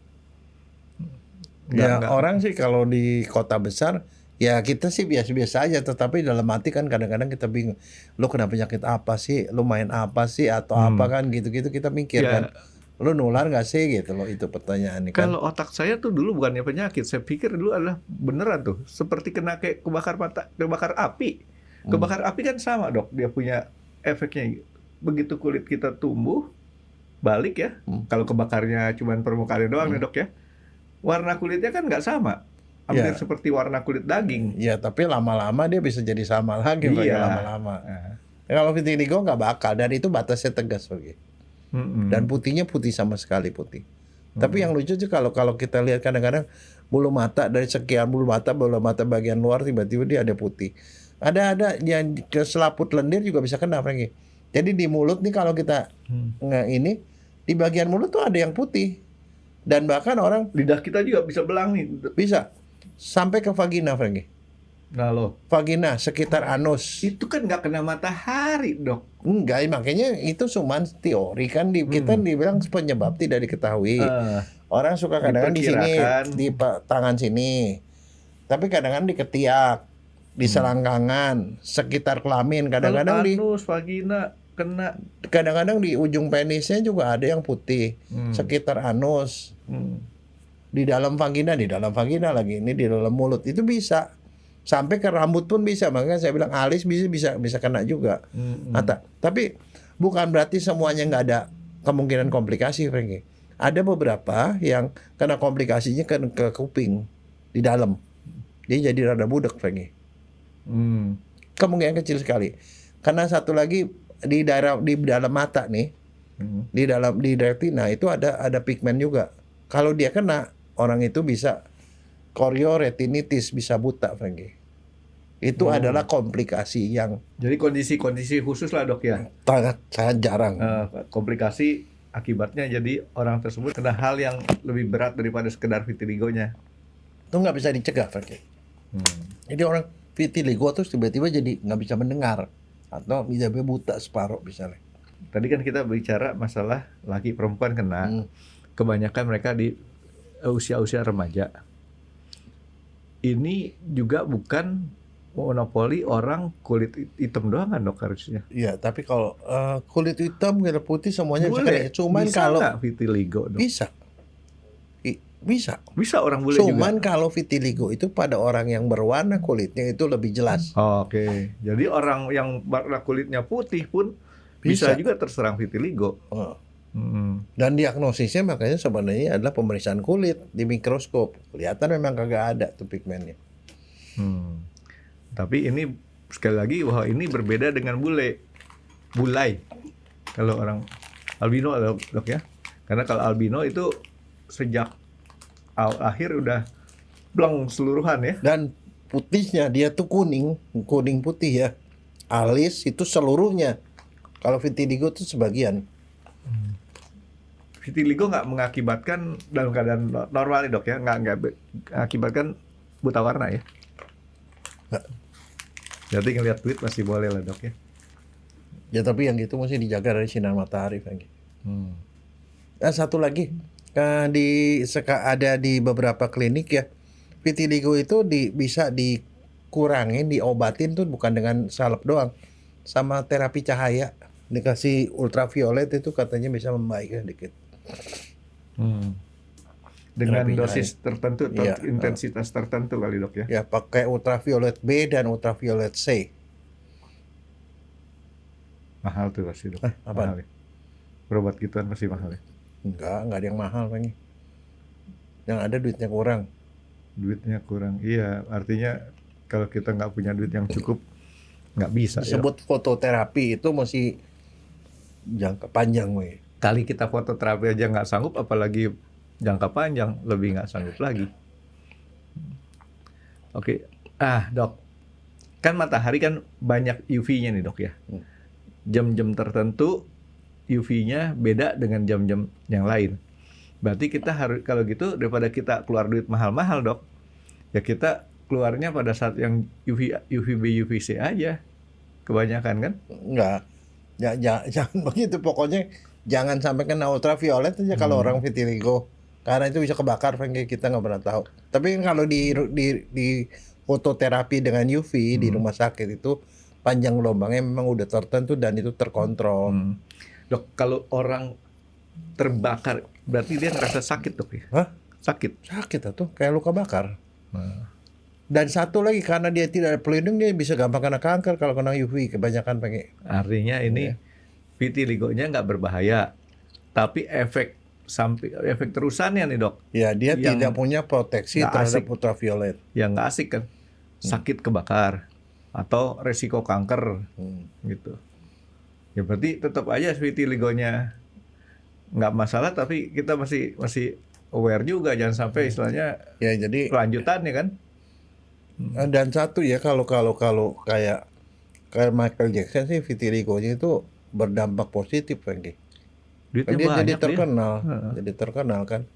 Enggak. Orang sih kalau di kota besar ya kita sih biasa-biasa aja, tetapi dalam hati kan kadang-kadang kita bingung, lu kena penyakit apa sih, lu main apa sih atau apa kan, gitu-gitu kita mikir kan, lu nular nggak sih gitu loh, itu pertanyaannya kan. Kalau otak saya tuh dulu bukannya penyakit, saya pikir dulu adalah beneran tuh, seperti kena kayak kebakar api. Kebakar api kan sama dok, dia punya efeknya. Begitu kulit kita tumbuh balik ya, kalau kebakarnya cuma permukaannya doang nih dok ya, warna kulitnya kan nggak sama. Hampir seperti warna kulit daging. Ya, tapi lama-lama dia bisa jadi sama lagi lama-lama. Kalau vitiligo nggak bakal, dan itu batasnya tegas bagi. Dan putihnya putih sama sekali putih. Tapi yang lucu sih kalau kita lihat kadang-kadang bulu mata, dari sekian bulu mata bagian luar tiba-tiba dia ada putih. Ada yang ke selaput lendir juga bisa kena, Frankie. Jadi di mulut nih kalau kita ini di bagian mulut tuh ada yang putih. Dan bahkan orang lidah kita juga bisa belang nih. Bisa sampai ke vagina, Frankie. Nah loh, vagina sekitar anus. Itu kan nggak kena matahari dok. Enggak, makanya itu cuma teori kan, kita dibilang penyebab tidak diketahui. Orang suka kadang-kadang di sini, di tangan sini, tapi kadang-kadang di ketiak, di selangkangan, sekitar kelamin, kadang-kadang di anus, vagina kena. Kadang-kadang di ujung penisnya juga ada yang putih, sekitar anus, di dalam vagina lagi, ini di dalam mulut itu bisa. Sampai ke rambut pun bisa, makanya saya bilang alis bisa kena juga. Mata. Tapi bukan berarti semuanya nggak ada kemungkinan komplikasi, Frankie. Ada beberapa yang kena komplikasinya ke kuping di dalam, dia jadi rada budak, Frankie. Kemungkinan kecil sekali. Karena satu lagi di dalam mata nih, di retina itu ada pigmen juga. Kalau dia kena, orang itu bisa chorioretinitis, bisa buta, Frankie. itu adalah komplikasi yang Jadi kondisi-kondisi khusus lah dok ya. sangat jarang. Komplikasi akibatnya jadi orang tersebut kena hal yang lebih berat daripada sekedar vitiligonya. Itu nggak bisa dicegah, Franky. Jadi orang vitiligo terus tiba-tiba jadi nggak bisa mendengar atau bisa buta separuh misalnya. Tadi kan kita bicara masalah laki perempuan kena. Kebanyakan mereka di usia-usia remaja. Ini juga bukan monopoli orang kulit hitam doang kan dok harusnya. Iya, tapi kalau kulit hitam, kulit putih semuanya bisa Boleh. kena. Cuman Bisa kalau nggak vitiligo dok? bisa, bisa. Bisa orang bule Cuman juga. kalau vitiligo itu pada orang yang berwarna kulitnya itu lebih jelas. Oke. Jadi orang yang warna kulitnya putih pun bisa juga terserang vitiligo. Dan diagnosisnya makanya sebenarnya adalah pemeriksaan kulit di mikroskop. Kelihatan memang kagak ada tuh pigmennya. Tapi ini sekali lagi bahwa ini berbeda dengan bulai. Kalau orang albino dok ya. Karena kalau albino itu sejak akhir udah blong seluruhan ya. Dan putihnya dia tuh kuning putih ya. Alis itu seluruhnya. Kalau vitiligo itu sebagian. Vitiligo nggak mengakibatkan dalam keadaan normal nih dok ya, nggak mengakibatkan buta warna ya. Nggak. Jadi ngelihat tweet masih boleh lah dok ya. Ya tapi yang gitu mesti dijaga dari sinar matahari, Franky. Dan satu lagi, ada di beberapa klinik ya, vitiligo itu bisa dikurangin, diobatin tuh bukan dengan salep doang, sama terapi cahaya, dikasih ultraviolet itu katanya bisa membaikkan dikit. Dengan Terapi dosis tertentu, Iya. intensitas tertentu kali dok ya. Ya pakai ultraviolet B dan ultraviolet C. Mahal tuh pasti dok. Apaan? Mahal ya. Berobat gituan pasti mahal ya. Enggak ada yang mahal Franky. Yang ada duitnya kurang. Duitnya kurang. Iya, artinya kalau kita nggak punya duit yang cukup nggak bisa. Ya. Disebut fototerapi itu masih jangka panjang, weh. Kali kita foto terapi aja nggak sanggup, apalagi jangka panjang lebih nggak sanggup lagi. Oke, dok, kan matahari kan banyak UV-nya nih dok ya. Jam-jam tertentu UV-nya beda dengan jam-jam yang lain. Berarti kita harus, kalau gitu daripada kita keluar duit mahal-mahal dok, ya kita keluarnya pada saat yang UVB UVC aja, kebanyakan kan? Enggak. Jangan begitu, pokoknya jangan sampai kena ultraviolet aja kalau orang vitiligo. Karena itu bisa kebakar, Franky, kita nggak pernah tahu. Tapi kalau di fototerapi dengan UV di rumah sakit itu panjang gelombangnya memang udah tertentu dan itu terkontrol. Dok, kalau orang terbakar berarti dia ngerasa sakit dok ya? Hah? Sakit. Sakit tuh, kayak luka bakar. Dan satu lagi, karena dia tidak ada pelindung, dia bisa gampang kena kanker kalau kena UV kebanyakan, Franky. Artinya ini vitiligonya nggak berbahaya, tapi efek terusannya nih dok, Ya, dia yang tidak punya proteksi nggak terhadap asik. ultraviolet. yang nggak asik kan, sakit kebakar atau resiko kanker gitu. Ya berarti tetap aja vitiligonya nggak masalah, tapi kita masih aware juga, jangan sampai istilahnya Ya, jadi kelanjutannya kan. dan satu ya, kalau kayak Michael Jackson sih vitiligonya itu berdampak positif, Franky. Duitnya Dia jadi banyak terkenal, jadi terkenal kan.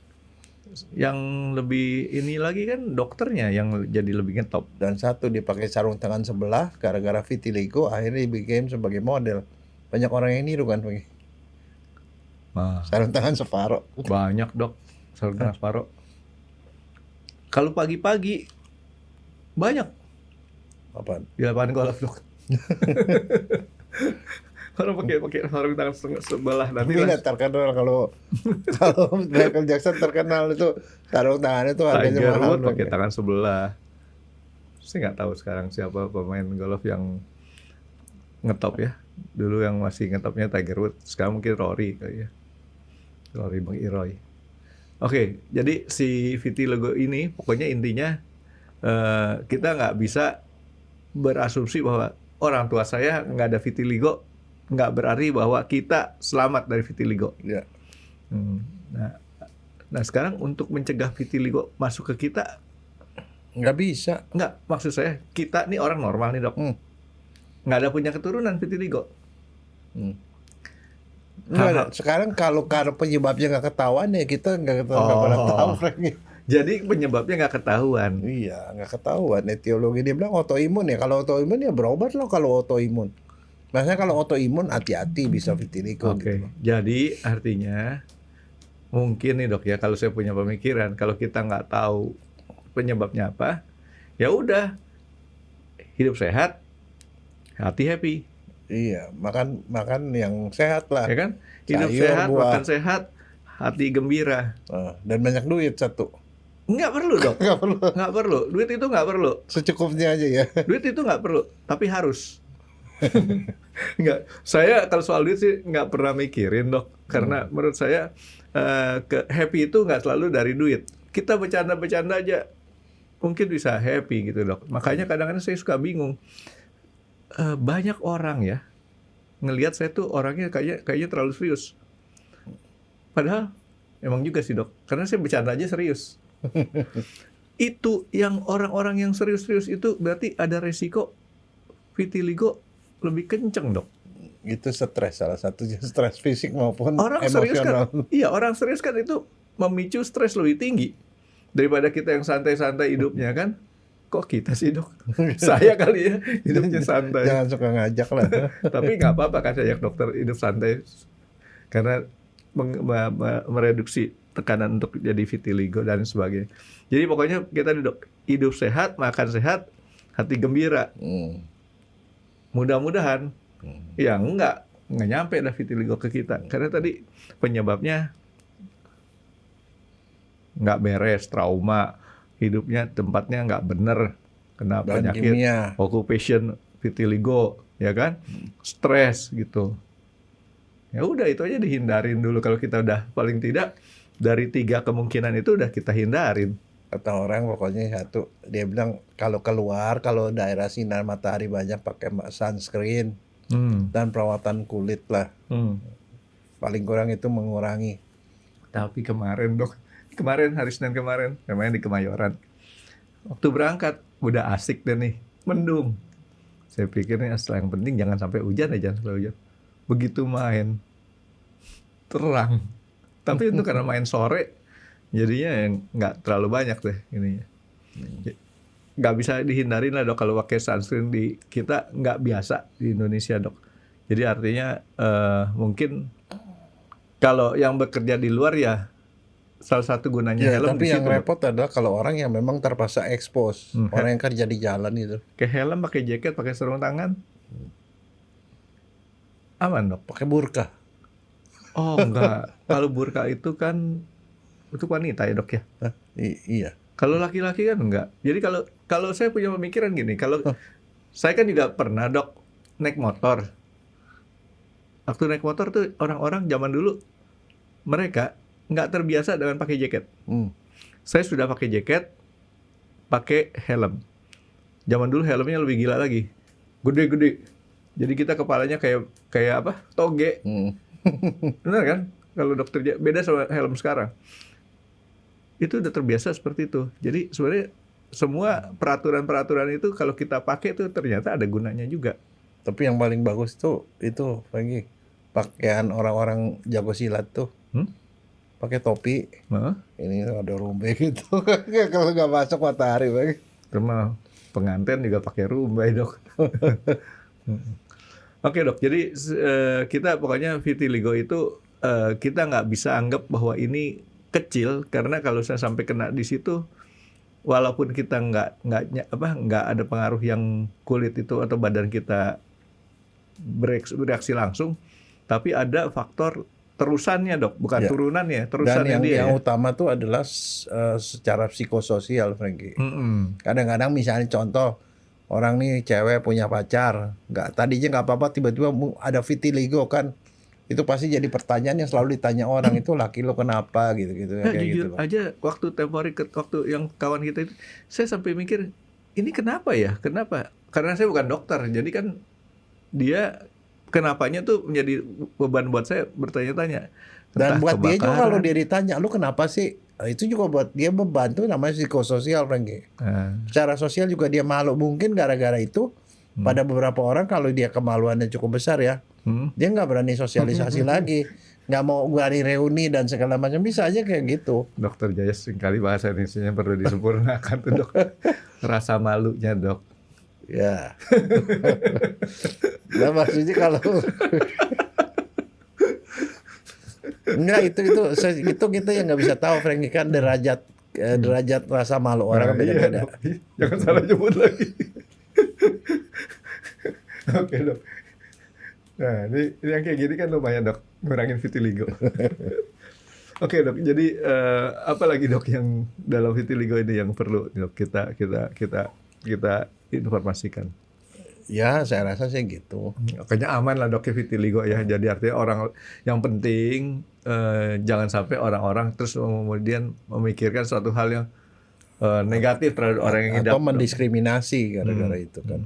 Yang lebih ini lagi kan dokternya yang jadi lebih ngetop. Dan satu, dia pakai sarung tangan sebelah gara-gara vitiligo, akhirnya dibikin sebagai model. Banyak orang yang niru kan, Franky. Sarung tangan separuh. Banyak dok, sarung tangan separuh. Kalau pagi-pagi banyak Apaan? di lapangan golf dok. Kalau pakai sarung tangan sebelah nanti Tapi nggak terkenal kalau Michael Jackson terkenal itu sarung tangannya itu harganya Tiger mahal. Woods pakai tangan sebelah. Saya nggak tahu sekarang siapa pemain golf yang ngetop ya. Dulu yang masih ngetopnya Tiger Woods, sekarang mungkin Rory kali ya. Rory McIlroy. Oke, jadi si vitiligo ini pokoknya intinya kita nggak bisa berasumsi bahwa orang tua saya nggak ada vitiligo, nggak berarti bahwa kita selamat dari vitiligo. Ya. Nah sekarang untuk mencegah vitiligo masuk ke kita Nggak bisa. Nggak, maksud saya kita nih orang normal nih dok, nggak ada punya keturunan vitiligo. Nggak, sekarang kalau penyebabnya nggak ketahuan ya kita nggak pernah tahu, Frank. Jadi penyebabnya nggak ketahuan. Iya, nggak ketahuan etiologi. Dia bilang autoimun ya. Kalau autoimun ya berobat loh kalau autoimun. Maksudnya kalau autoimun hati-hati bisa vitiligo. Oke, Gitu. jadi artinya mungkin nih dok ya, kalau saya punya pemikiran, kalau kita nggak tahu penyebabnya apa, ya udah hidup sehat, hati happy, Iya, makan yang sehat lah. ya kan? Hidup Sayur, sehat, buah. makan sehat, hati gembira. Dan banyak duit satu. Nggak perlu dok, Nggak perlu. nggak perlu. Duit itu nggak perlu. Secukupnya aja ya. Duit itu nggak perlu, tapi harus. Nggak, saya kalau soal duit sih nggak pernah mikirin dok, karena menurut saya happy itu nggak selalu dari duit. Kita bercanda-bercanda aja mungkin bisa happy gitu dok. Makanya kadang-kadang saya suka bingung. Banyak orang ya ngelihat saya tuh orangnya kayaknya terlalu serius. Padahal emang juga sih dok, karena saya bercanda aja serius. Itu yang orang-orang yang serius-serius itu berarti ada resiko vitiligo lebih kenceng dok. Itu stres, salah satunya stres fisik maupun Orang serius emosional. kan, iya orang serius kan itu memicu stres lebih tinggi daripada kita yang santai-santai hidupnya kan. Kok kita sih dok? Saya kali ya hidupnya santai. Jangan suka ngajak lah. Tapi nggak apa-apa kan saya dokter hidup santai karena mereduksi tekanan untuk jadi vitiligo dan sebagainya. Jadi pokoknya kita dok hidup sehat, makan sehat, hati gembira. Mudah-mudahan ya nggak nyampe dah vitiligo ke kita karena tadi penyebabnya nggak beres, trauma, hidupnya tempatnya nggak bener, kena Dan penyakit kimia. occupation vitiligo, ya kan, stres gitu. Ya udah itu aja dihindarin dulu kalau kita udah paling tidak dari 3 kemungkinan itu udah kita hindarin. Kata orang pokoknya satu, dia bilang kalau keluar, kalau daerah sinar matahari banyak pakai sunscreen dan perawatan kulit lah. Paling kurang itu mengurangi. Tapi kemarin dok, hari Senin kemarin, namanya di Kemayoran. Waktu berangkat udah asik deh nih, mendung. Saya pikir nih asal yang penting jangan sampai hujan aja, sampai hujan. Begitu main terang. Tapi itu karena main sore, jadinya yang nggak terlalu banyak deh ininya. Nggak bisa dihindarin lah dok kalau pakai sunscreen di kita nggak biasa di Indonesia dok. Jadi artinya mungkin kalau yang bekerja di luar ya salah satu gunanya Ya, helm tapi di yang situ, Dok. repot adalah kalau orang yang memang terpaksa expose, orang yang kerja di jalan itu, Kayak helm, pakai jaket, pakai sarung tangan, aman dok. pakai burka. Oh enggak, kalau burka itu kan untuk wanita ya dok ya. Hah? Iya. Kalau laki-laki kan enggak. Jadi kalau saya punya pemikiran gini, kalau saya kan juga pernah dok naik motor. Waktu naik motor tuh orang-orang zaman dulu mereka nggak terbiasa dengan pakai jaket. Saya sudah pakai jaket, pakai helm. Zaman dulu helmnya lebih gila lagi, gede-gede. Jadi kita kepalanya kayak apa? Toge. Benar kan? Kalau dokter beda sama helm sekarang. Itu udah terbiasa seperti itu. Jadi sebenarnya semua peraturan-peraturan itu kalau kita pakai tuh ternyata ada gunanya juga. Tapi yang paling bagus tuh itu lagi pakaian orang-orang jago silat tuh. Pakai topi. Ini ada rumbai gitu. Kalau nggak masuk matahari, Bang. Karena pengantin juga pakai rumbai dok. Oke dok, jadi kita pokoknya vitiligo itu kita nggak bisa anggap bahwa ini kecil karena kalau saya sampai kena di situ, walaupun kita nggak ada pengaruh yang kulit itu atau badan kita bereaksi langsung, tapi ada faktor terusannya dok, bukan turunannya, terusannya. Dan dia. yang utama tuh adalah secara psikososial, Frankie. Kadang-kadang misalnya contoh orang nih cewek punya pacar, tadinya nggak apa-apa, tiba-tiba ada vitiligo kan, itu pasti jadi pertanyaan yang selalu ditanya orang, itu laki lo kenapa gitu-gitu. Nah, jujur aja waktu tempo hari waktu yang kawan kita itu, saya sampai mikir ini kenapa ya? Kenapa? Karena saya bukan dokter, jadi kan dia kenapanya tuh menjadi beban buat saya bertanya-tanya. Dan buat dia juga kebakaran. kalau dia ditanya, lu kenapa sih itu juga buat dia beban tuh, namanya psikososial, Frankie. Ah, Secara sosial juga dia malu, mungkin gara-gara itu pada beberapa orang kalau dia kemaluannya cukup besar ya, dia nggak berani sosialisasi lagi, nggak mau berani reuni dan segala macam, bisa aja kayak gitu. Dokter Jaya seringkali bahasa Indonesia perlu disempurnakan tuh dok. Rasa malunya dok. Ya. Nah, maksudnya kalau enggak, itu kita yang nggak bisa tahu, Frankie, kan derajat rasa malu orang kan Nah, iya, beda-beda. dok. Jangan salah nyebut lagi. Oke dok. Nah ini yang kayak gini kan lumayan dok, ngurangin vitiligo. Oke dok, jadi apa lagi dok yang dalam vitiligo ini yang perlu dok kita informasikan? Ya, saya rasa sih gitu. Kayaknya aman lah dok vitiligo ya. Jadi artinya orang yang penting jangan sampai orang-orang terus kemudian memikirkan suatu hal yang negatif terhadap orang yang Atau ngidap. mendiskriminasi gara-gara itu kan.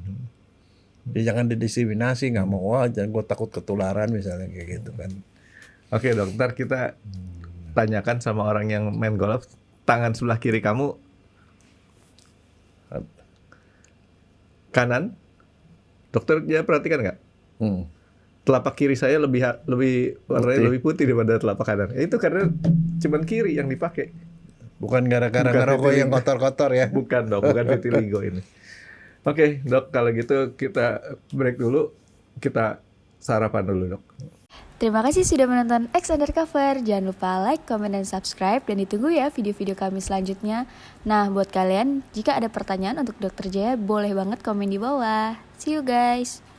Ya, jangan didiskriminasi, nggak mau, wah jangan, gue takut ketularan misalnya kayak gitu kan. Oke dok, ntar kita tanyakan sama orang yang main golf, tangan sebelah kiri kamu kanan, dokter dia perhatikan nggak? Telapak kiri saya lebih warnanya lebih putih daripada telapak kanan. Itu karena cuman kiri yang dipakai. Bukan gara-gara Bukan ngerokok yang vitiligo. kotor-kotor ya. Bukan dok, bukan vitiligo ini. Oke dok, kalau gitu kita break dulu, kita sarapan dulu dok. Terima kasih sudah menonton X Undercover. Jangan lupa like, comment, dan subscribe. Dan ditunggu ya video-video kami selanjutnya. Nah, buat kalian, jika ada pertanyaan untuk Dokter Jaya, boleh banget komen di bawah. See you guys!